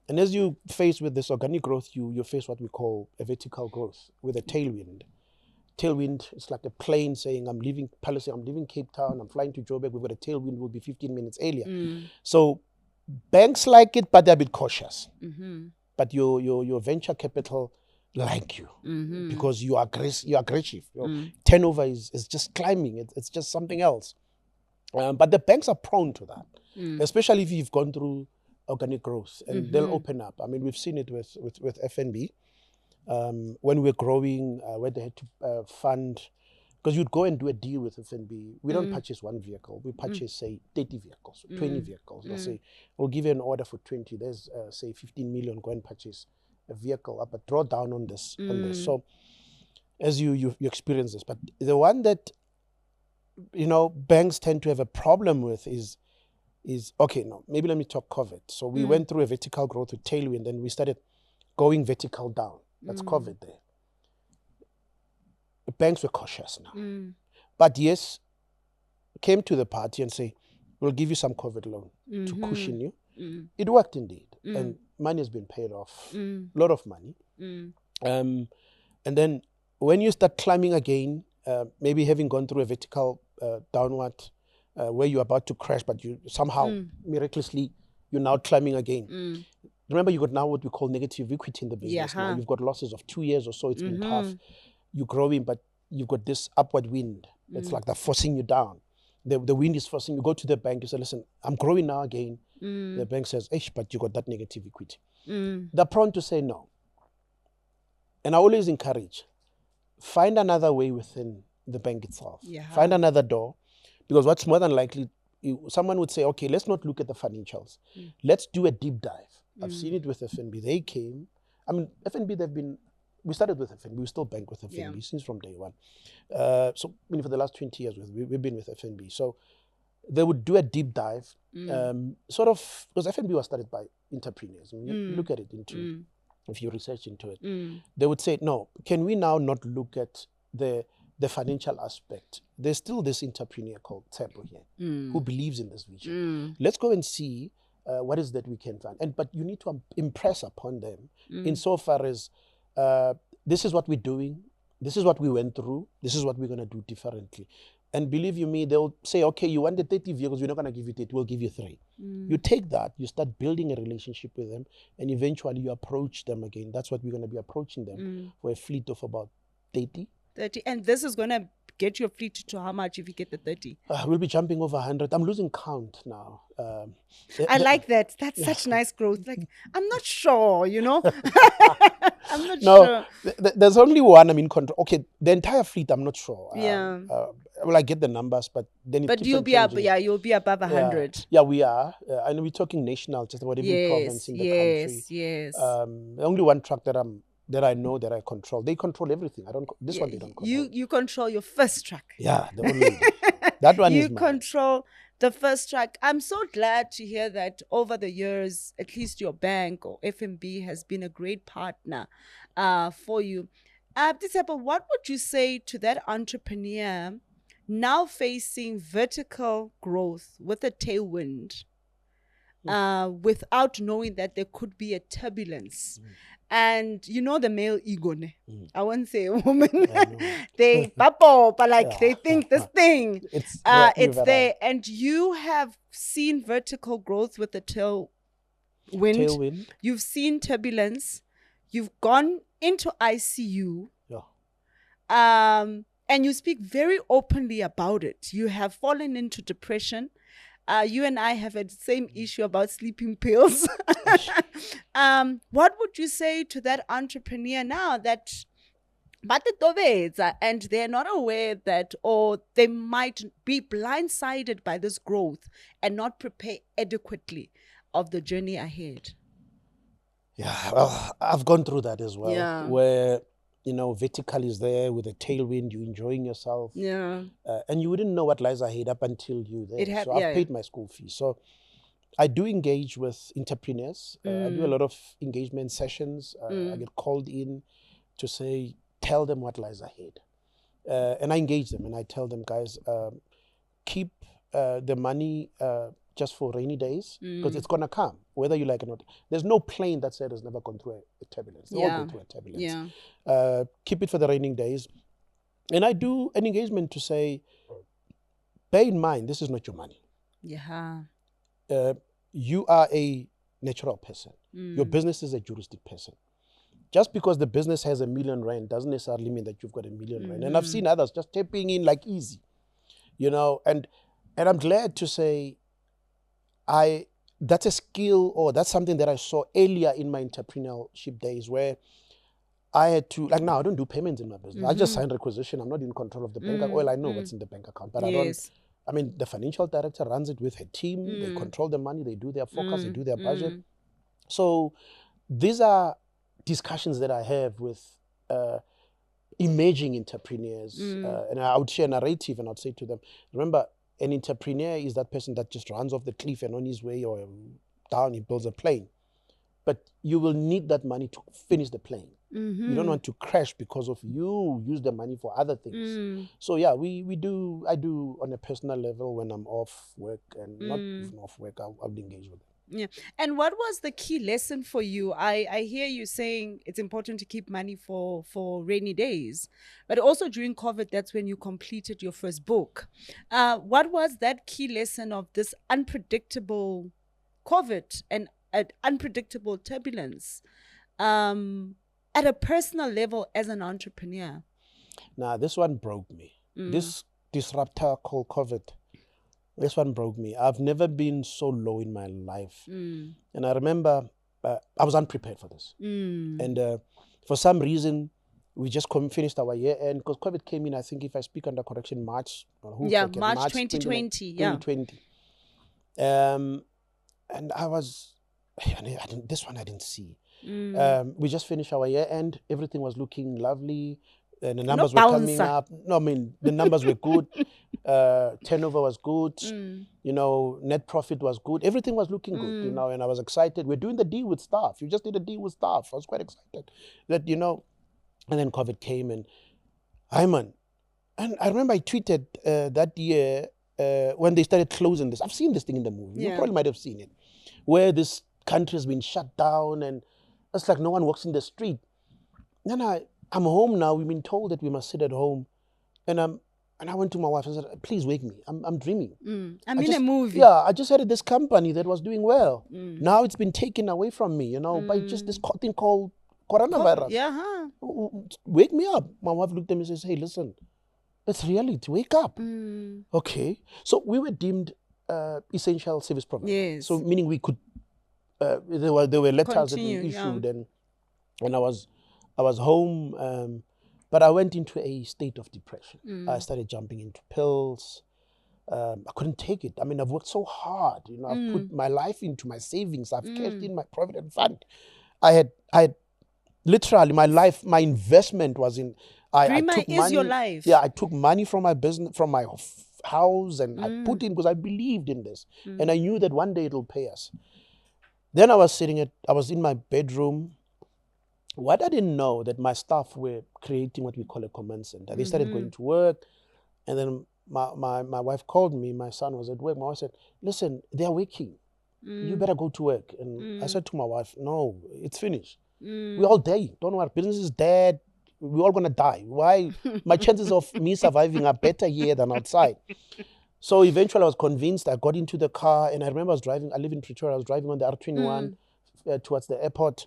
And as you face with this organic growth, you face what we call a vertical growth with a tailwind. Tailwind is like a plane saying, I'm leaving Cape Town, I'm flying to Joburg, we've got a tailwind, will be 15 minutes earlier. So banks like it, but they're a bit cautious. But your venture capital like you because you're aggressive. Turnover is just climbing. It's just something else. But the banks are prone to that, especially if you've gone through organic growth, and they'll open up. I mean, we've seen it with FNB. When we're growing, where they had to fund, because you'd go and do a deal with FNB. We don't purchase one vehicle. We purchase, say, 30 vehicles, 20 vehicles. They'll say, we'll give you an order for 20. There's, say, 15 million. Go and purchase a vehicle, but draw down on this. So as you experience this. But the one that, banks tend to have a problem with is okay, no, maybe let me talk COVID. So we went through a vertical growth with tailwind, and we started going vertical down. That's COVID there. The banks were cautious now. But yes, came to the party and say, we'll give you some COVID loan to cushion you. It worked indeed. And money has been paid off, a lot of money. And then when you start climbing again, maybe having gone through a vertical downward where you're about to crash, but you somehow miraculously you're now climbing again. Remember, you got now what we call negative equity in the business. Now you've got losses of 2 years or so. It's been tough. You're growing, but you've got this upward wind. It's like they're forcing you down. The wind is forcing you. Go to the bank. You say, listen, I'm growing now again. The bank says, but you got that negative equity. They're prone to say no. And I always encourage, find another way within the bank itself. Find another door. Because what's more than likely, someone would say, okay, let's not look at the financials. Let's do a deep dive. I've seen it with FNB. They came. I mean, FNB, we started with FNB. We still bank with FNB since from day one. So for the last 20 years, we've been with FNB. So they would do a deep dive, sort of, because FNB was started by entrepreneurs. You look at it if you research into it, they would say, no, can we now not look at the financial aspect? There's still this entrepreneur called Tebo here who believes in this vision. Let's go and see what is that we can find. But you need to impress upon them insofar as this is what we're doing, this is what we went through, this is what we're going to do differently. And believe you me, they'll say, okay, you want the 30 vehicles, we're not going to give you 30, we'll give you 3. You take that, you start building a relationship with them, and eventually you approach them again. That's what we're going to be approaching them for a fleet of about 30. 30. And this is going to get your fleet to how much if you get the 30? We'll be jumping over 100. I'm losing count now. I like that. That's such nice growth. Like, I'm not sure, I'm not sure. There's only one I'm in control. Okay, the entire fleet, I'm not sure. Well, I get the numbers, but then it keeps you'll on be changing. you'll be above 100. Yeah, we are. And we're talking national, just about every province in the country. Yes. The only one truck that I know that I control. They control everything. I don't. This one they don't control. You control your first truck. Yeah, the only that one is mine. You control the first truck. I'm so glad to hear that over the years, at least your bank or FNB has been a great partner for you. Disciple, what would you say to that entrepreneur now facing vertical growth with a tailwind, without knowing that there could be a turbulence? And the male ego, I won't say a woman, they bubble, but they think this thing, it's there. And you have seen vertical growth with the tailwind. You've seen turbulence. You've gone into ICU. And you speak very openly about it. You have fallen into depression. You and I have had the same issue about sleeping pills. What would you say to that entrepreneur now that and they're not aware that, or they might be blindsided by this growth and not prepare adequately of the journey ahead? Yeah, well, I've gone through that as well, where vertical is there with a tailwind, you're enjoying yourself. And you wouldn't know what lies ahead up until you're there. So I've paid my school fees. So I do engage with entrepreneurs. I do a lot of engagement sessions. I get called in to say, tell them what lies ahead. And I engage them and I tell them, guys, keep the money just for rainy days, because it's going to come, whether you like it or not. There's no plane that said has never gone through a turbulence. They all go through a turbulence. Keep it for the raining days. And I do an engagement to say, bear in mind, this is not your money. You are a natural person. Your business is a juristic person. Just because the business has R1 million doesn't necessarily mean that you've got R1 million. And I've seen others just tapping in like easy, and I'm glad to say that's a skill, or that's something that I saw earlier in my entrepreneurship days, where I had to, like now I don't do payments in my business. I just sign requisition. I'm not in control of the bank. Well, I know what's in the bank account, but the financial director runs it with her team. They control the money. They do their forecast. They do their budget. So these are discussions that I have with emerging entrepreneurs. And I would share a narrative and I'd say to them, remember, an entrepreneur is that person that just runs off the cliff and on his way or down, he builds a plane. But you will need that money to finish the plane. You don't want to crash because of you use the money for other things. So yeah, I do on a personal level when I'm off work and not even off work, I would engage with them. Yeah. And what was the key lesson for you? I hear you saying it's important to keep money for rainy days, but also during COVID, that's when you completed your first book. What was that key lesson of this unpredictable COVID and unpredictable turbulence at a personal level as an entrepreneur? Now, this one broke me. This disruptor called COVID, this one broke me. I've never been so low in my life. And I remember I was unprepared for this. And for some reason, we just finished our year end because COVID came in, I think, if I speak under correction, March. March 2020. Yeah. 2020. And I was, this one I didn't see. We just finished our year end. Everything was looking lovely. And the numbers were coming up. No, I mean, the numbers were good. Turnover was good. You know, net profit was good. Everything was looking good, you know, and I was excited. We're doing the deal with staff. You just did a deal with staff. I was quite excited that, you know, and then COVID came and and I remember I tweeted that year when they started closing this. I've seen this thing in the movie. You probably might have seen it, where this country has been shut down and it's like no one walks in the street. Then I'm home now. We've been told that we must sit at home. And I went to my wife and said, please wake me. I'm dreaming. I'm in a movie. Yeah, I just had this company that was doing well. Now it's been taken away from me, you know, by just this thing called coronavirus. Wake me up. My wife looked at me and says, hey, listen, it's reality. Wake up. Okay. So we were deemed essential service provider. Yes. So meaning we could, there were letters that we issued and I was home, but I went into a state of depression. I started jumping into pills. I couldn't take it. I mean, I've worked so hard. You know, I've put my life into my savings. I've cashed in my provident fund. I had literally my life, my investment was in. I took money. Your life. Yeah, I took money from my business, from my house, and I put in because I believed in this, and I knew that one day it'll pay us. Then I was in my bedroom. What I didn't know that my staff were creating what we call a command center. They started going to work, and then my wife called me. My son was at work. My wife said, listen, they're waking. You better go to work. And I said to my wife, no, it's finished. We're all dead. Don't worry, business is dead. We're all going to die. Why? My chances of me surviving are better here than outside. So eventually I was convinced. I got into the car, and I remember I live in Pretoria. I was driving on the R21 towards the airport.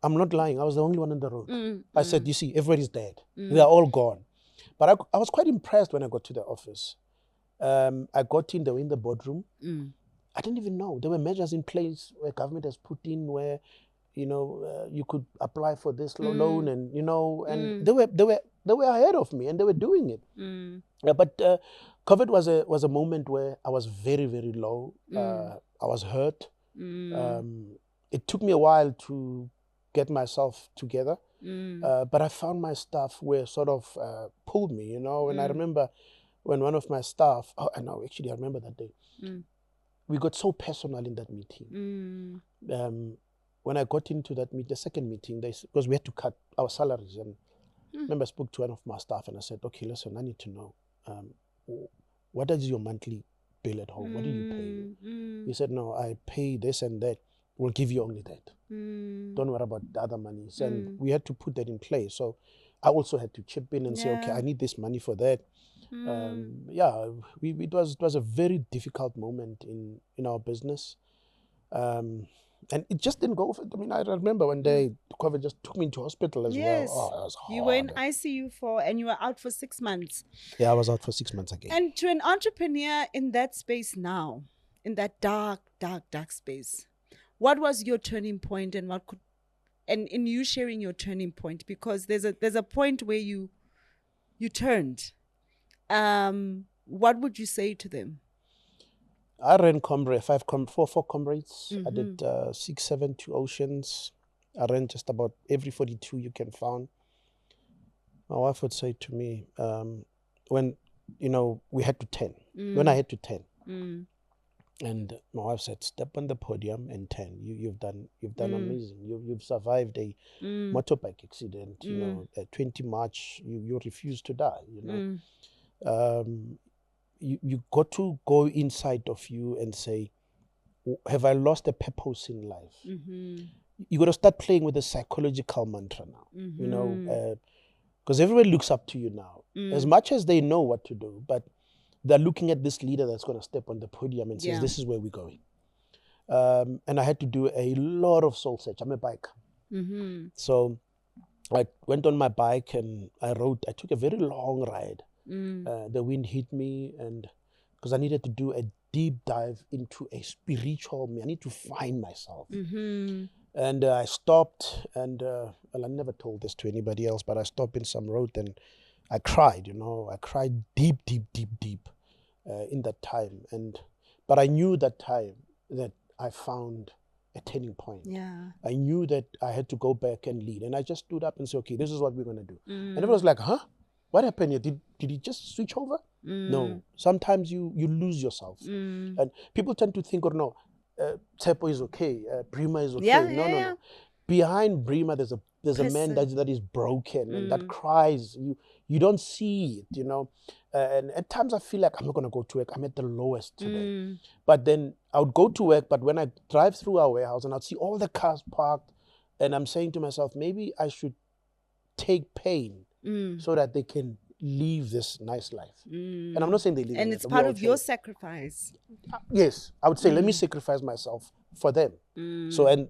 I'm not lying. I was the only one on the road. I said, you see, everybody's dead. They are all gone. But I was quite impressed when I got to the office. I got in, they were in the boardroom. I didn't even know. There were measures in place where government has put in where, you know, you could apply for this loan and, you know, and they were ahead of me and they were doing it. But COVID was a moment where I was very, very low. I was hurt. It took me a while to get myself together. But I found my staff were sort of pulled me, you know, and I remember when one of my staff, I remember that day. We got so personal in that meeting. When I got into that meeting, the second meeting, because we had to cut our salaries, and I remember I spoke to one of my staff and I said, okay, listen, I need to know, what is your monthly bill at home? What do you pay? He said, no, I pay this and that. We'll give you only that. Don't worry about the other monies. And we had to put that in place. So I also had to chip in and say, okay, I need this money for that. It was a very difficult moment in our business. And it just didn't go. I mean, I remember one day COVID just took me into hospital as well. Oh, it was hard. You were in ICU and you were out for 6 months. Yeah, I was out for 6 months again. And to an entrepreneur in that space now, in that dark space, what was your turning point, and in you sharing your turning point, because there's a point where you turned. What would you say to them? I ran four comrades. I did 6, 7, 2 oceans. I ran just about every 42 you can find. My wife would say to me, when, you know, we had to 10, when I had to 10. And my wife said, step on the podium and 10. You've done amazing. You've survived a motorbike accident. You know, at 20 March, you refused to die. You know, you got to go inside of you and say, have I lost a purpose in life? Mm-hmm. You got to start playing with the psychological mantra now, you know, because everybody looks up to you now. As much as they know what to do, but they're looking at this leader that's going to step on the podium and says, this is where we're going. And I had to do a lot of soul search. I'm a biker. So I went on my bike and I took a very long ride. The wind hit me, and because I needed to do a deep dive into a spiritual me. I need to find myself. And I stopped, and well, I never told this to anybody else, but I stopped in some road and I cried, you know. I cried deep in that time. But I knew that time that I found a turning point. Yeah. I knew that I had to go back and lead. And I just stood up and said, okay, this is what we're going to do. And everyone was like, huh? What happened here? Did he just switch over? No. Sometimes you lose yourself. And people tend to think, oh no, Tsepo is okay, Brima is okay. No. Behind Brima, there's a man that is broken and that cries. You don't see it, you know. And at times I feel like I'm not going to go to work. I'm at the lowest today. But then I would go to work, but when I drive through our warehouse and I'd see all the cars parked, and I'm saying to myself, maybe I should take pain so that they can live this nice life. And I'm not saying they live and it's part of your sacrifice. Yes, I would say let me sacrifice myself for them. So and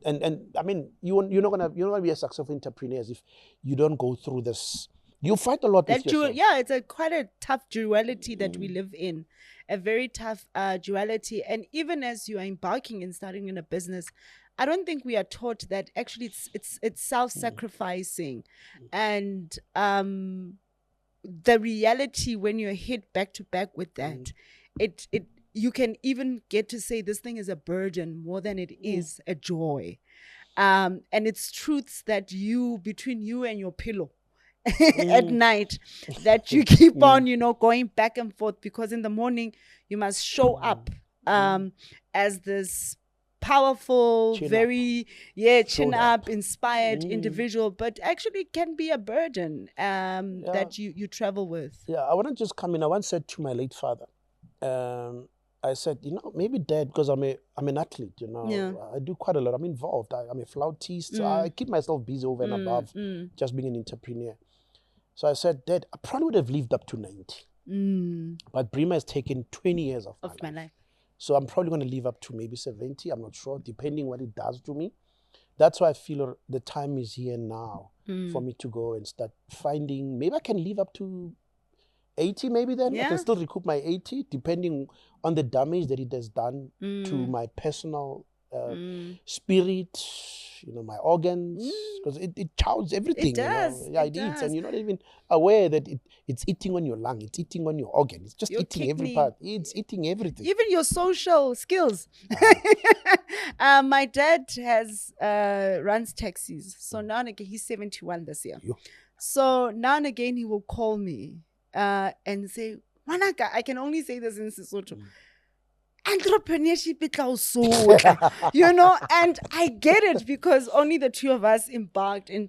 I mean you're not gonna be a successful entrepreneur if you don't go through this. You fight a lot with yourself. It's quite a tough duality that we live in, a very tough duality. And even as you are embarking and starting in a business, I don't think we are taught that actually it's self-sacrificing, and the reality when you're hit back to back with that, it you can even get to say this thing is a burden more than it is a joy, and it's truths that between you and your pillow at night that you keep on, going back and forth, because in the morning you must show up as this powerful, chin up, inspired individual, but actually can be a burden that you travel with. Yeah, I want to just come in. I once said to my late father, I said, maybe Dad, because I'm an athlete, I do quite a lot. I'm involved. I'm a flautist. So I keep myself busy over and above just being an entrepreneur. So I said, Dad, I probably would have lived up to 90. But Brima has taken 20 years of my life. So I'm probably going to live up to maybe 70. I'm not sure, depending what it does to me. That's why I feel the time is here now for me to go and start finding. Maybe I can live up to 80, maybe then. I can still recoup my 80, depending on the damage that it has done to my personal spirit, my organs, because it chows everything. It does. It eats, and you're not even aware that it's eating on your lung, it's eating on your organ, it's just eating every part. It's eating everything. Even your social skills. My dad runs taxis, so now and again he's 71 this year. So now and again he will call me and say, Manaka, I can only say this in Sesotho. Entrepreneurship, and I get it, because only the two of us embarked in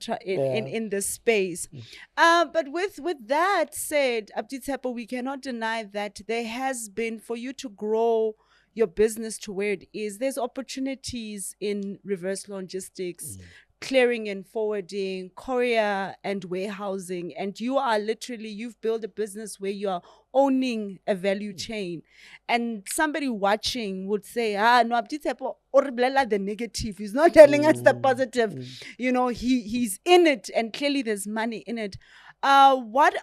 this space. But with that said, Abdi Tsepo, we cannot deny that there has been, for you to grow your business to where it is, there's opportunities in reverse logistics, clearing and forwarding, courier and warehousing, and you've built a business where you are owning a value chain. And somebody watching would say, no, Abdi Tsepo the negative, he's not telling us the positive. He's in it, and clearly there's money in it. What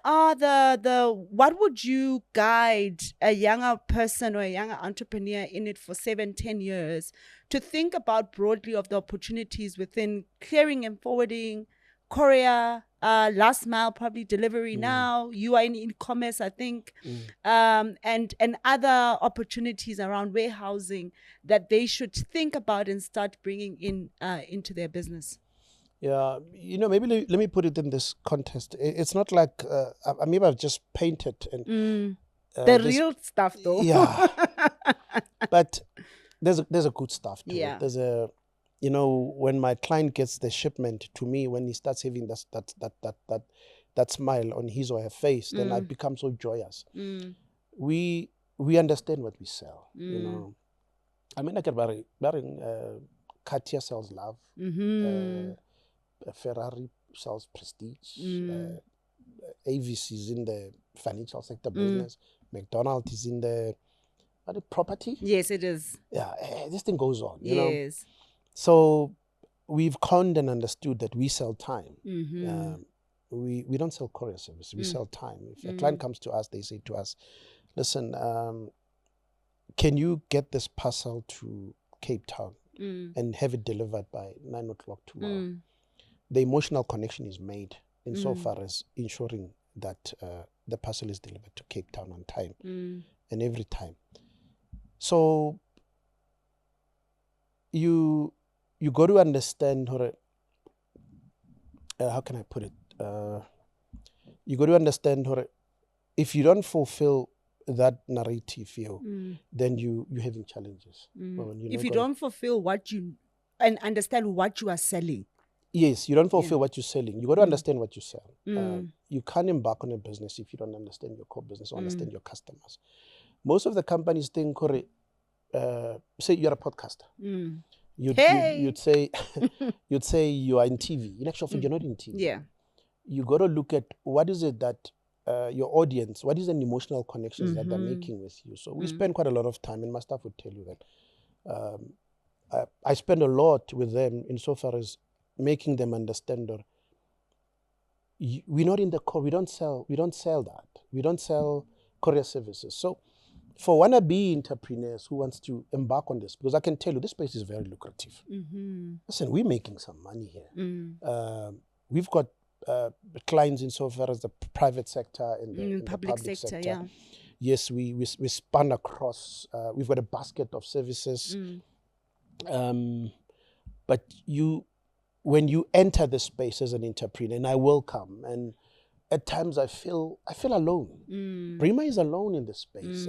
would you guide a younger person or a younger entrepreneur in it for 7-10 years to think about broadly of the opportunities within clearing and forwarding, courier, last mile, probably delivery now, you are in e-commerce, I think, and other opportunities around warehousing that they should think about and start bringing into their business? Yeah, maybe let me put it in this context. It's not like maybe I've just painted and the real stuff, though. Yeah, but there's a good stuff to it. Yeah. There's a when my client gets the shipment to me, when he starts having that smile on his or her face, then I become so joyous. We understand what we sell, I mean, I get Katia sells love. Ferrari sells prestige. AVC is in the financial sector business. McDonald's is in the property. Yes, it is. Yeah, this thing goes on, you Yes. know. So we've conned and understood that we sell time. We don't sell courier service. We sell time. If a client comes to us, they say to us, listen, can you get this parcel to Cape Town and have it delivered by 9 o'clock tomorrow? The emotional connection is made insofar as ensuring that the parcel is delivered to Cape Town on time and every time. So you got to understand how can I put it? You got to understand if you don't fulfill that narrative, then you're having challenges. If you don't fulfill and understand what you are selling. Yes, you don't fulfill what you're selling. You got to understand what you sell. You can't embark on a business if you don't understand your core business or understand your customers. Most of the companies think, say you're a podcaster. You'd say you'd say you are in TV. In actual fact, you're not in TV. Yeah. You got to look at what is it that your audience, what is an emotional connections that they're making with you. So we spend quite a lot of time, and my staff would tell you that I spend a lot with them insofar as making them understand that we're not in the core. We don't sell that. We don't sell courier services. So for wannabe entrepreneurs who wants to embark on this, because I can tell you this space is very lucrative. Listen, we're making some money here. We've got clients insofar as the private sector and the public sector. Yeah. Yes, we span across. We've got a basket of services. But when you enter the space as an entrepreneur, and I will come, and at times I feel alone. Brima is alone in this space.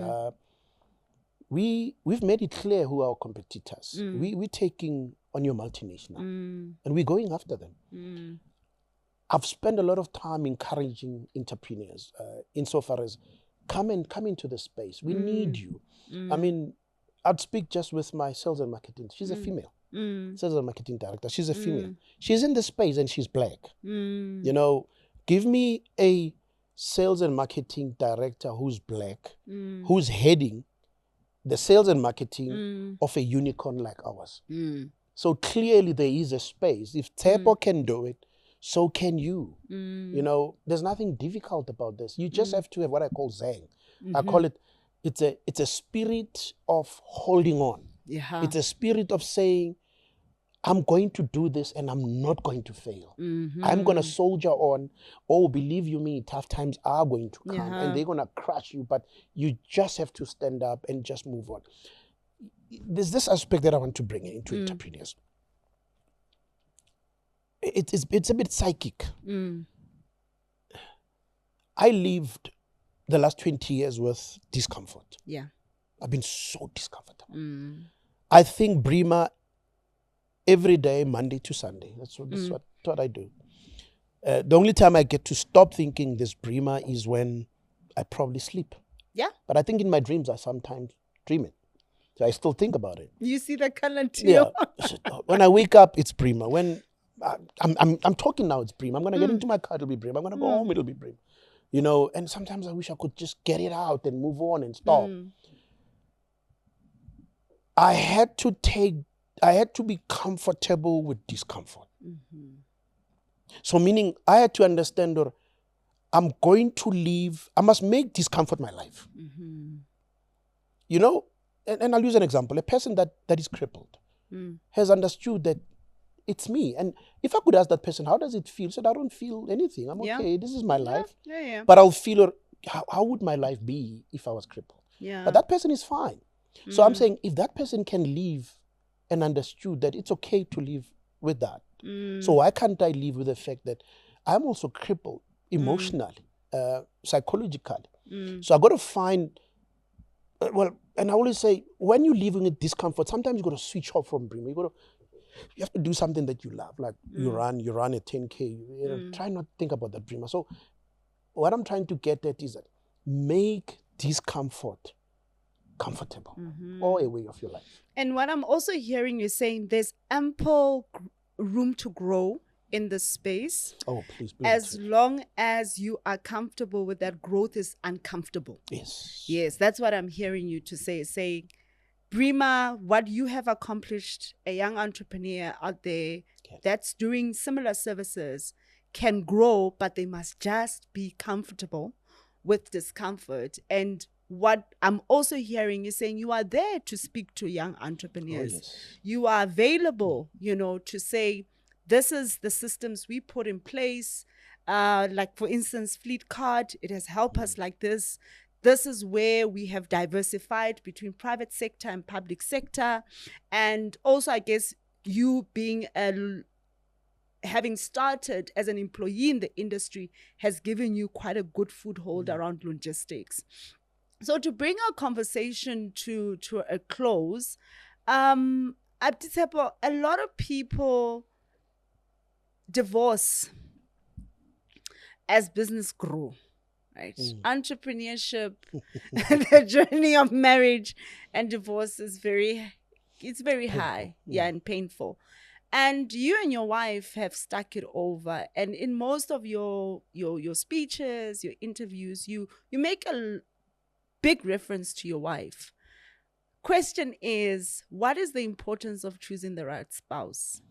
We've made it clear who are our competitors. We're taking on your multinational, and we're going after them. I've spent a lot of time encouraging entrepreneurs insofar as come into the space. We need you. I mean, I'd speak just with my sales and marketing. She's a female. Sales and marketing director. She's a female. She's in the space and she's black. You know, give me a sales and marketing director who's black, who's heading the sales and marketing of a unicorn like ours. So clearly there is a space. If Tepo can do it, so can you. You know, there's nothing difficult about this. You just have to have what I call Zang. I call it, it's a spirit of holding on. It's a spirit of saying, I'm going to do this and I'm not going to fail. I'm going to soldier on. Oh, believe you me, tough times are going to come and they're going to crush you, but you just have to stand up and just move on. There's this aspect that I want to bring into entrepreneurs. It's a bit psychic. I lived the last 20 years with discomfort. Yeah. I've been so discomfortable. I think Brima every day, Monday to Sunday. That's what I do. The only time I get to stop thinking this Brima is when I probably sleep. Yeah. But I think in my dreams I sometimes dream it. So I still think about it. You see the color too. Yeah. When I wake up, it's Brima. When I'm talking now, it's Brima. I'm gonna get into my car, it'll be Brima. I'm gonna go home, it'll be Brima. You know, and sometimes I wish I could just get it out and move on and stop. I had to be comfortable with discomfort. So meaning I had to understand that I'm going to leave, I must make discomfort my life. You know, and I'll use an example. A person that is crippled has understood that it's me. And if I could ask that person, how does it feel? Said, I don't feel anything. I'm okay. This is my life. But I'll feel, how would my life be if I was crippled? But that person is fine. So I'm saying, if that person can live and understood that it's okay to live with that, so why can't I live with the fact that I'm also crippled emotionally, psychologically? So I got to find, and I always say, when you're living with discomfort, sometimes you got to switch off from Brima. You have to do something that you love, like you run a 10K. You know, try not to think about that Brima. So what I'm trying to get at is that make discomfort comfortable or a way of your life. And what I'm also hearing you saying, there's ample room to grow in the space. Oh, please. As long as you are comfortable with that, growth is uncomfortable. Yes, that's what I'm hearing you to say. Saying, Brima, what you have accomplished, a young entrepreneur out there that's doing similar services can grow, but they must just be comfortable with discomfort. And what I'm also hearing you saying, you are there to speak to young entrepreneurs. Oh, yes. You are available, to say, this is the systems we put in place. Like, for instance, Fleet Card, it has helped us like this. This is where we have diversified between private sector and public sector. And also, I guess, you being having started as an employee in the industry has given you quite a good foothold around logistics. So to bring our conversation to a close, Abditepo, a lot of people divorce as business grow, right? Entrepreneurship, the journey of marriage and divorce is very high, and painful. And you and your wife have stuck it over. And in most of your speeches, your interviews, you make a big reference to your wife. Question is, what is the importance of choosing the right spouse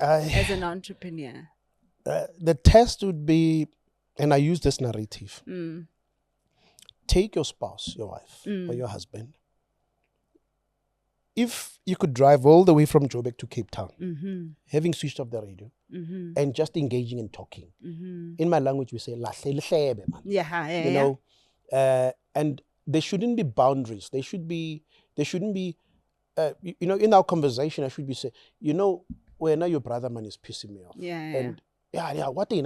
as an entrepreneur? The test would be, and I use this narrative, take your spouse, your wife, or your husband. If you could drive all the way from Joburg to Cape Town, having switched off the radio, and just engaging and talking. In my language, we say, lahle lehlebe, man. And there shouldn't be boundaries. There shouldn't be, in our conversation, I should be saying, when your brother, man, is pissing me off. What in,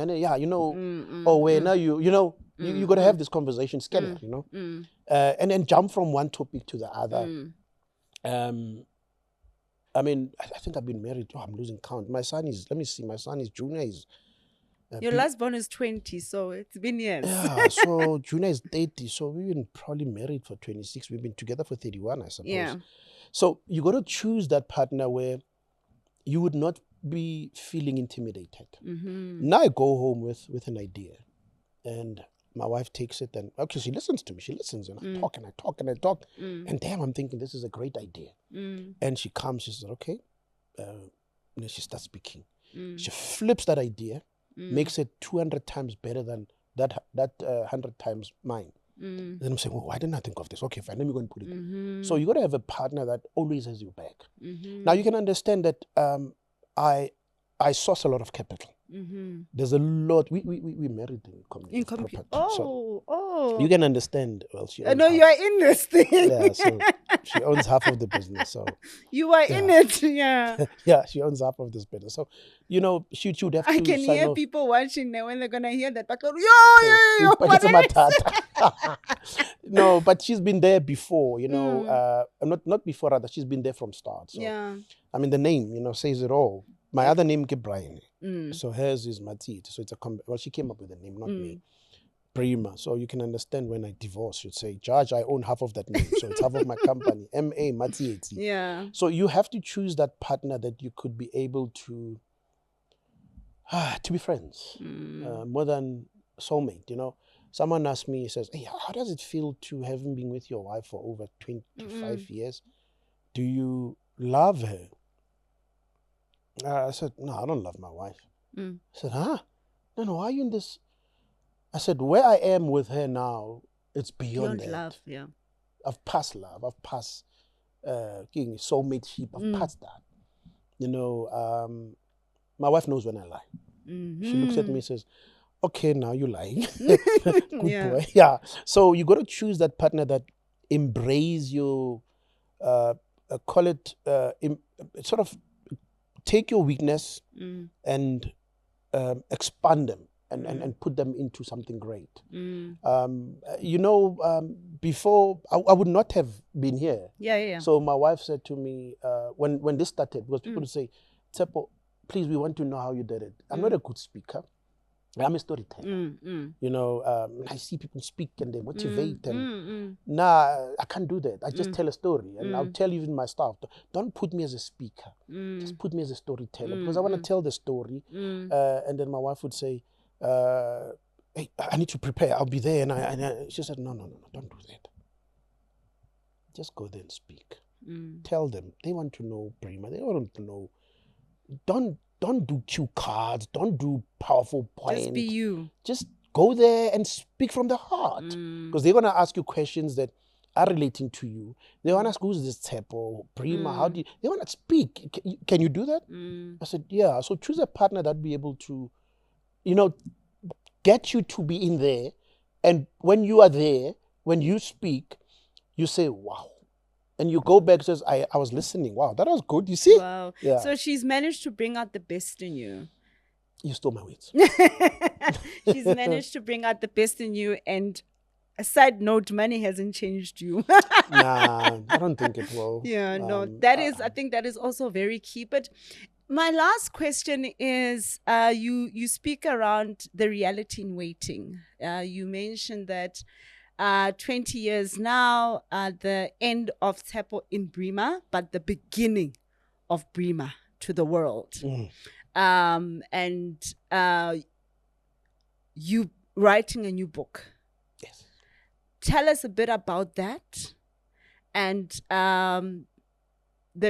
or when you got to have this conversation, scanner, and then jump from one topic to the other. I mean, I think I've been married. Oh, I'm losing count. My son is junior. Your last born is 20, so it's been years. Yeah, so junior is 30. So we've been probably married for 26. We've been together for 31, I suppose. Yeah. So you got to choose that partner where you would not be feeling intimidated. Now I go home with an idea, and my wife takes it, and okay, she listens to me. She listens, and I talk and I talk and I talk, and damn, I'm thinking this is a great idea. And she comes, she says, okay, and she starts speaking. She flips that idea, makes it 200 times better than that 100 times mine. Then I'm saying, well, why didn't I think of this? Okay, fine, let me go and put it. So you got to have a partner that always has your back. Now you can understand that I source a lot of capital. There's a lot. We married in property. Oh. You can understand. Well, she. I know you are in this thing. Yeah, so she owns half of the business. So you are in it. Yeah. Yeah, she owns half of this business. So she would have to. I can hear people watching now when they're gonna hear that. But no, but she's been there before. Not before, rather. She's been there from start. So, yeah. I mean, the name, says it all. My other name is Brian. So hers is Matit. So it's she came up with the name, not me. Brima. So you can understand when I divorce, you'd say, Judge, I own half of that name. So it's half of my company. M.A. Matit. Yeah. So you have to choose that partner that you could be able to be friends. More than soulmate, Someone asked me, he says, hey, how does it feel to having been with your wife for over 25 years? Do you love her? I said, no, I don't love my wife. I said, huh? No, why are you in this? I said, where I am with her now, it's beyond that. Love, yeah. I've passed love. I've passed soulmateship. I've passed that. My wife knows when I lie. She looks at me and says, okay, now you're lying. Good boy. Yeah. So you got to choose that partner that embrace your, call it, sort of, take your weakness and expand them and put them into something great. Before I would not have been here. Yeah. So my wife said to me when this started, because people would say, Tsepo, please, we want to know how you did it. I'm not a good speaker. I'm a storyteller. You know, I see people speak and they motivate, and nah, I can't do that. I just tell a story, and I'll tell even my staff, don't put me as a speaker, just put me as a storyteller, because I want to tell the story. And then my wife would say, hey, I need to prepare. I'll be there, and she said, no, don't do that. Just go there and speak. Tell them. They want to know Brima. They want to know. Don't do cue cards. Don't do powerful points. Just be you. Just go there and speak from the heart. Because they're going to ask you questions that are relating to you. They want to ask, who's this Tepo, Brima? How do you... They want to speak. Can you do that? I said, yeah. So choose a partner that be able to, you know, get you to be in there. And when you are there, when you speak, you say, wow. And you go back and says, I was listening. Wow, that was good. You see? Wow. Yeah. So she's managed to bring out the best in you. You stole my words. She's managed to bring out the best in you. And a side note, money hasn't changed you. Nah, I don't think it will. Yeah, no, that is, I think that is also very key. But my last question is, you speak around the reality in waiting. You mentioned that 20 years now, the end of Tepo in Brima, but the beginning of Brima to the world. And you writing a new book. Yes. Tell us a bit about that and the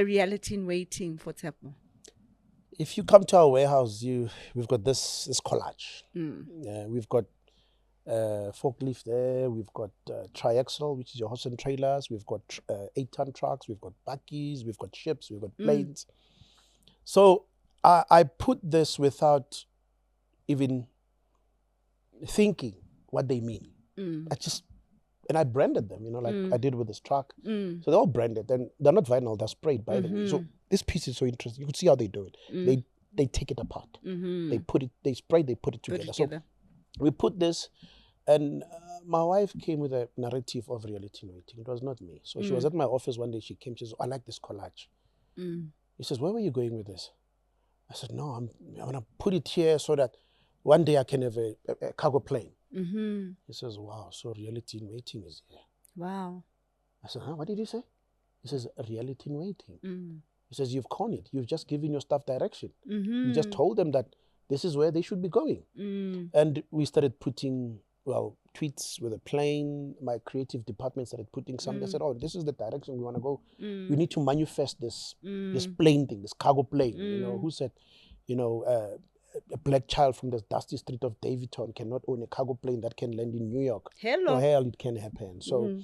reality in waiting for Tepo. If you come to our warehouse, we've got this collage. We've got forklift there. We've got triaxle, which is your horse and trailers. We've got 8-ton trucks. We've got buggies. We've got ships. We've got planes. So I put this without even thinking what they mean. I branded them, you know, like I did with this truck. So they're all branded, and they're not vinyl, they're sprayed, by the way. So this piece is so interesting. You could see how they do it. They take it apart. They put it, they spray, they put it together. So we put this, and my wife came with a narrative of reality in waiting. It was not me. So she was at my office one day. She came, she says, I like this collage. He says, where were you going with this? I said, no, I'm going to put it here so that one day I can have a cargo plane. He says, wow, so reality in waiting is here. Wow. I said, huh, what did you say? He says, reality in waiting. He says, you've conned it. You've just given your staff direction. You just told them that this is where they should be going. And we started putting, well, tweets with a plane. My creative department started putting some. They said, oh, this is the direction we want to go. We need to manifest this plane thing, this cargo plane. You know, who said, you know, a black child from the dusty street of Davidton cannot own a cargo plane that can land in New York. Hello. No, hell, it can happen. So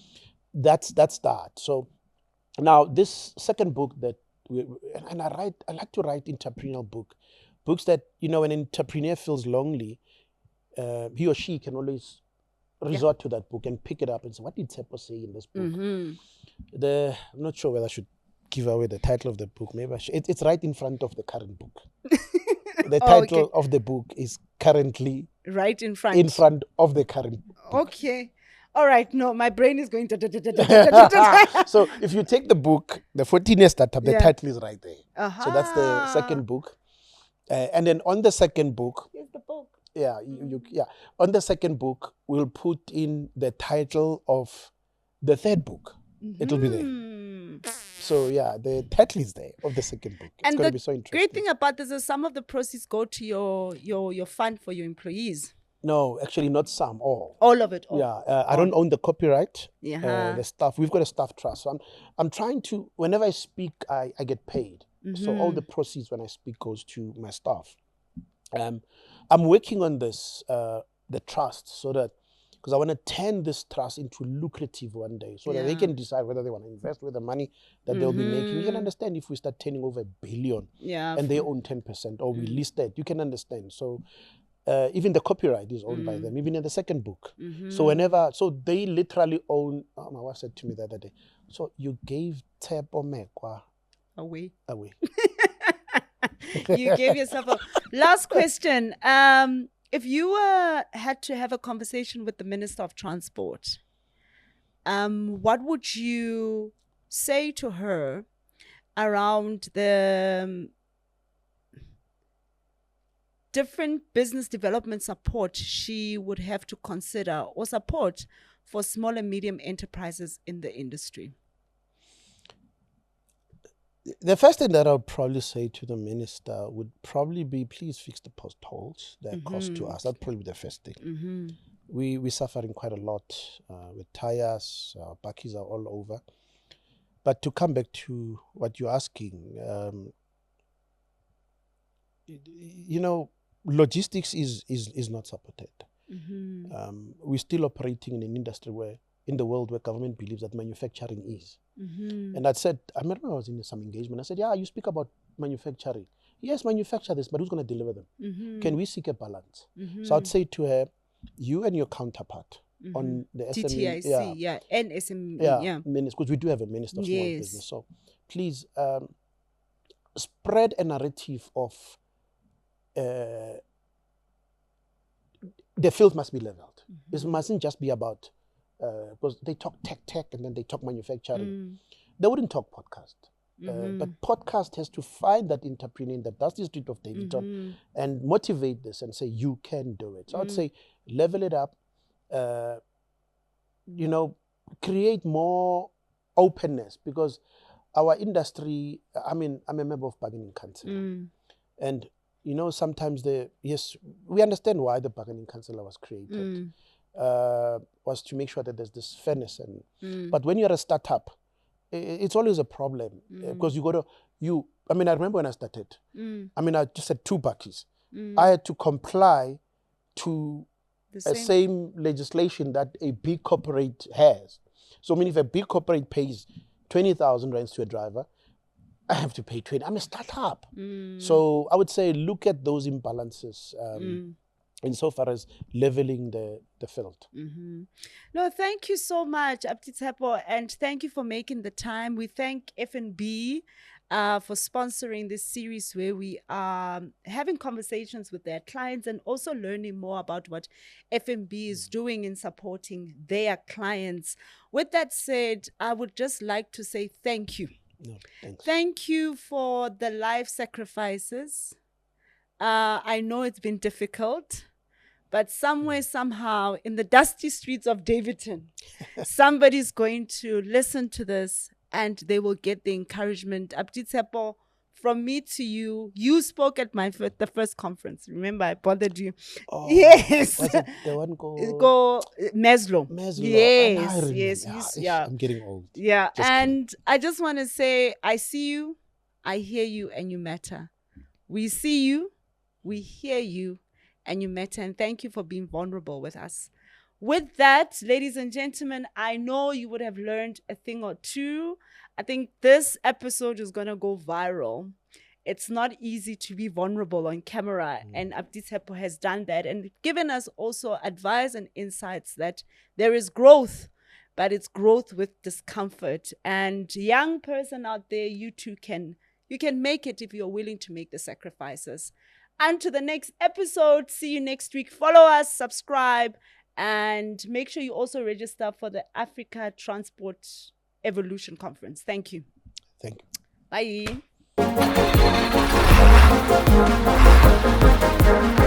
that's that. So now this second book that I like to write entrepreneurial books that, you know, an entrepreneur feels lonely, he or she can always resort to that book and pick it up and say, what did Tepo say in this book? I'm not sure whether I should give away the title of the book. Maybe I should. It's right in front of the current book. The title of the book is currently right in front of the current book. Okay. All right. No, my brain is going to. So if you take the book, the 14th startup, the title is right there. So that's the second book. And then on the second book, here's the book. Yeah, on the second book, we'll put in the title of the third book. It'll be there. So yeah, the title is there of the second book. It's going to be so interesting. Great thing about this is some of the proceeds go to your fund for your employees. No, actually not some, all. All of it. All. Yeah, I don't own the copyright. Yeah. The staff, we've got a staff trust. So I'm trying to, whenever I speak, I get paid. So all the proceeds when I speak goes to my staff. I'm working on this, the trust, so that, because I want to turn this trust into lucrative one day, so that they can decide whether they want to invest with the money that they'll be making. You can understand if we start turning over $1 billion and they own 10%, or we list it, you can understand. So even the copyright is owned by them, even in the second book. So they literally own, my wife said to me the other day, so you gave Tepo Mekwa away. You gave yourself a last question. If you had to have a conversation with the Minister of Transport, what would you say to her around the different business development support she would have to consider or support for small and medium enterprises in the industry? The first thing that I would probably say to the minister would probably be, please fix the potholes that cost to us. That'd probably be the first thing. We're suffering quite a lot with tires, bakkies are all over. But to come back to what you're asking, logistics is not supported. We're still operating in an industry in the world where government believes that manufacturing is. And I remember I was in some engagement. I said, yeah, you speak about manufacturing. Yes, manufacture this, but who's going to deliver them? Can we seek a balance? So I'd say to her, you and your counterpart on the SME, DTIC, and SME, because we do have a minister of small business. So please spread a narrative of the field must be leveled. It mustn't just be about because they talk tech and then they talk manufacturing. They wouldn't talk podcast. But podcast has to find that entrepreneur in the Dusty Street of Davidson and motivate this and say, you can do it. So I'd say level it up, create more openness, because our industry, I'm a member of Bargaining Council. And, sometimes we understand why the Bargaining Council was created. Was to make sure that there's this fairness. But when you're a startup, it's always a problem because I remember when I started, I just had 2 bakkies. I had to comply to the same legislation that a big corporate has. So, if a big corporate pays 20,000 rands to a driver, I have to pay 20. I'm a startup. So I would say look at those imbalances insofar as leveling the field. No, thank you so much, Abdi-Tshepo, and thank you for making the time. We thank FNB for sponsoring this series where we are having conversations with their clients and also learning more about what FNB is doing in supporting their clients. With that said, I would just like to say thank you. No, thanks. Thank you for the life sacrifices. I know it's been difficult, but somewhere, somehow, in the dusty streets of Davidson, somebody's going to listen to this and they will get the encouragement. Abdi-Tshepo, from me to you, you spoke at the first conference. Remember, I bothered you. Oh, yes. Was it the one go Maslow. Yes. I'm getting old. Yeah. And I just want to say, I see you, I hear you, and you matter. We see you, we hear you, and you matter. And thank you for being vulnerable with us. With that, ladies and gentlemen, I know you would have learned a thing or two. I think this episode is going to go viral. It's not easy to be vulnerable on camera, and Abdi-Tshepo has done that and given us also advice and insights that there is growth, but it's growth with discomfort. And young person out there, you too can make it if you're willing to make the sacrifices. And to the next episode, see you next week. Follow us, subscribe, and make sure you also register for the Africa Transport Evolution Conference. Thank you. Thank you. Bye.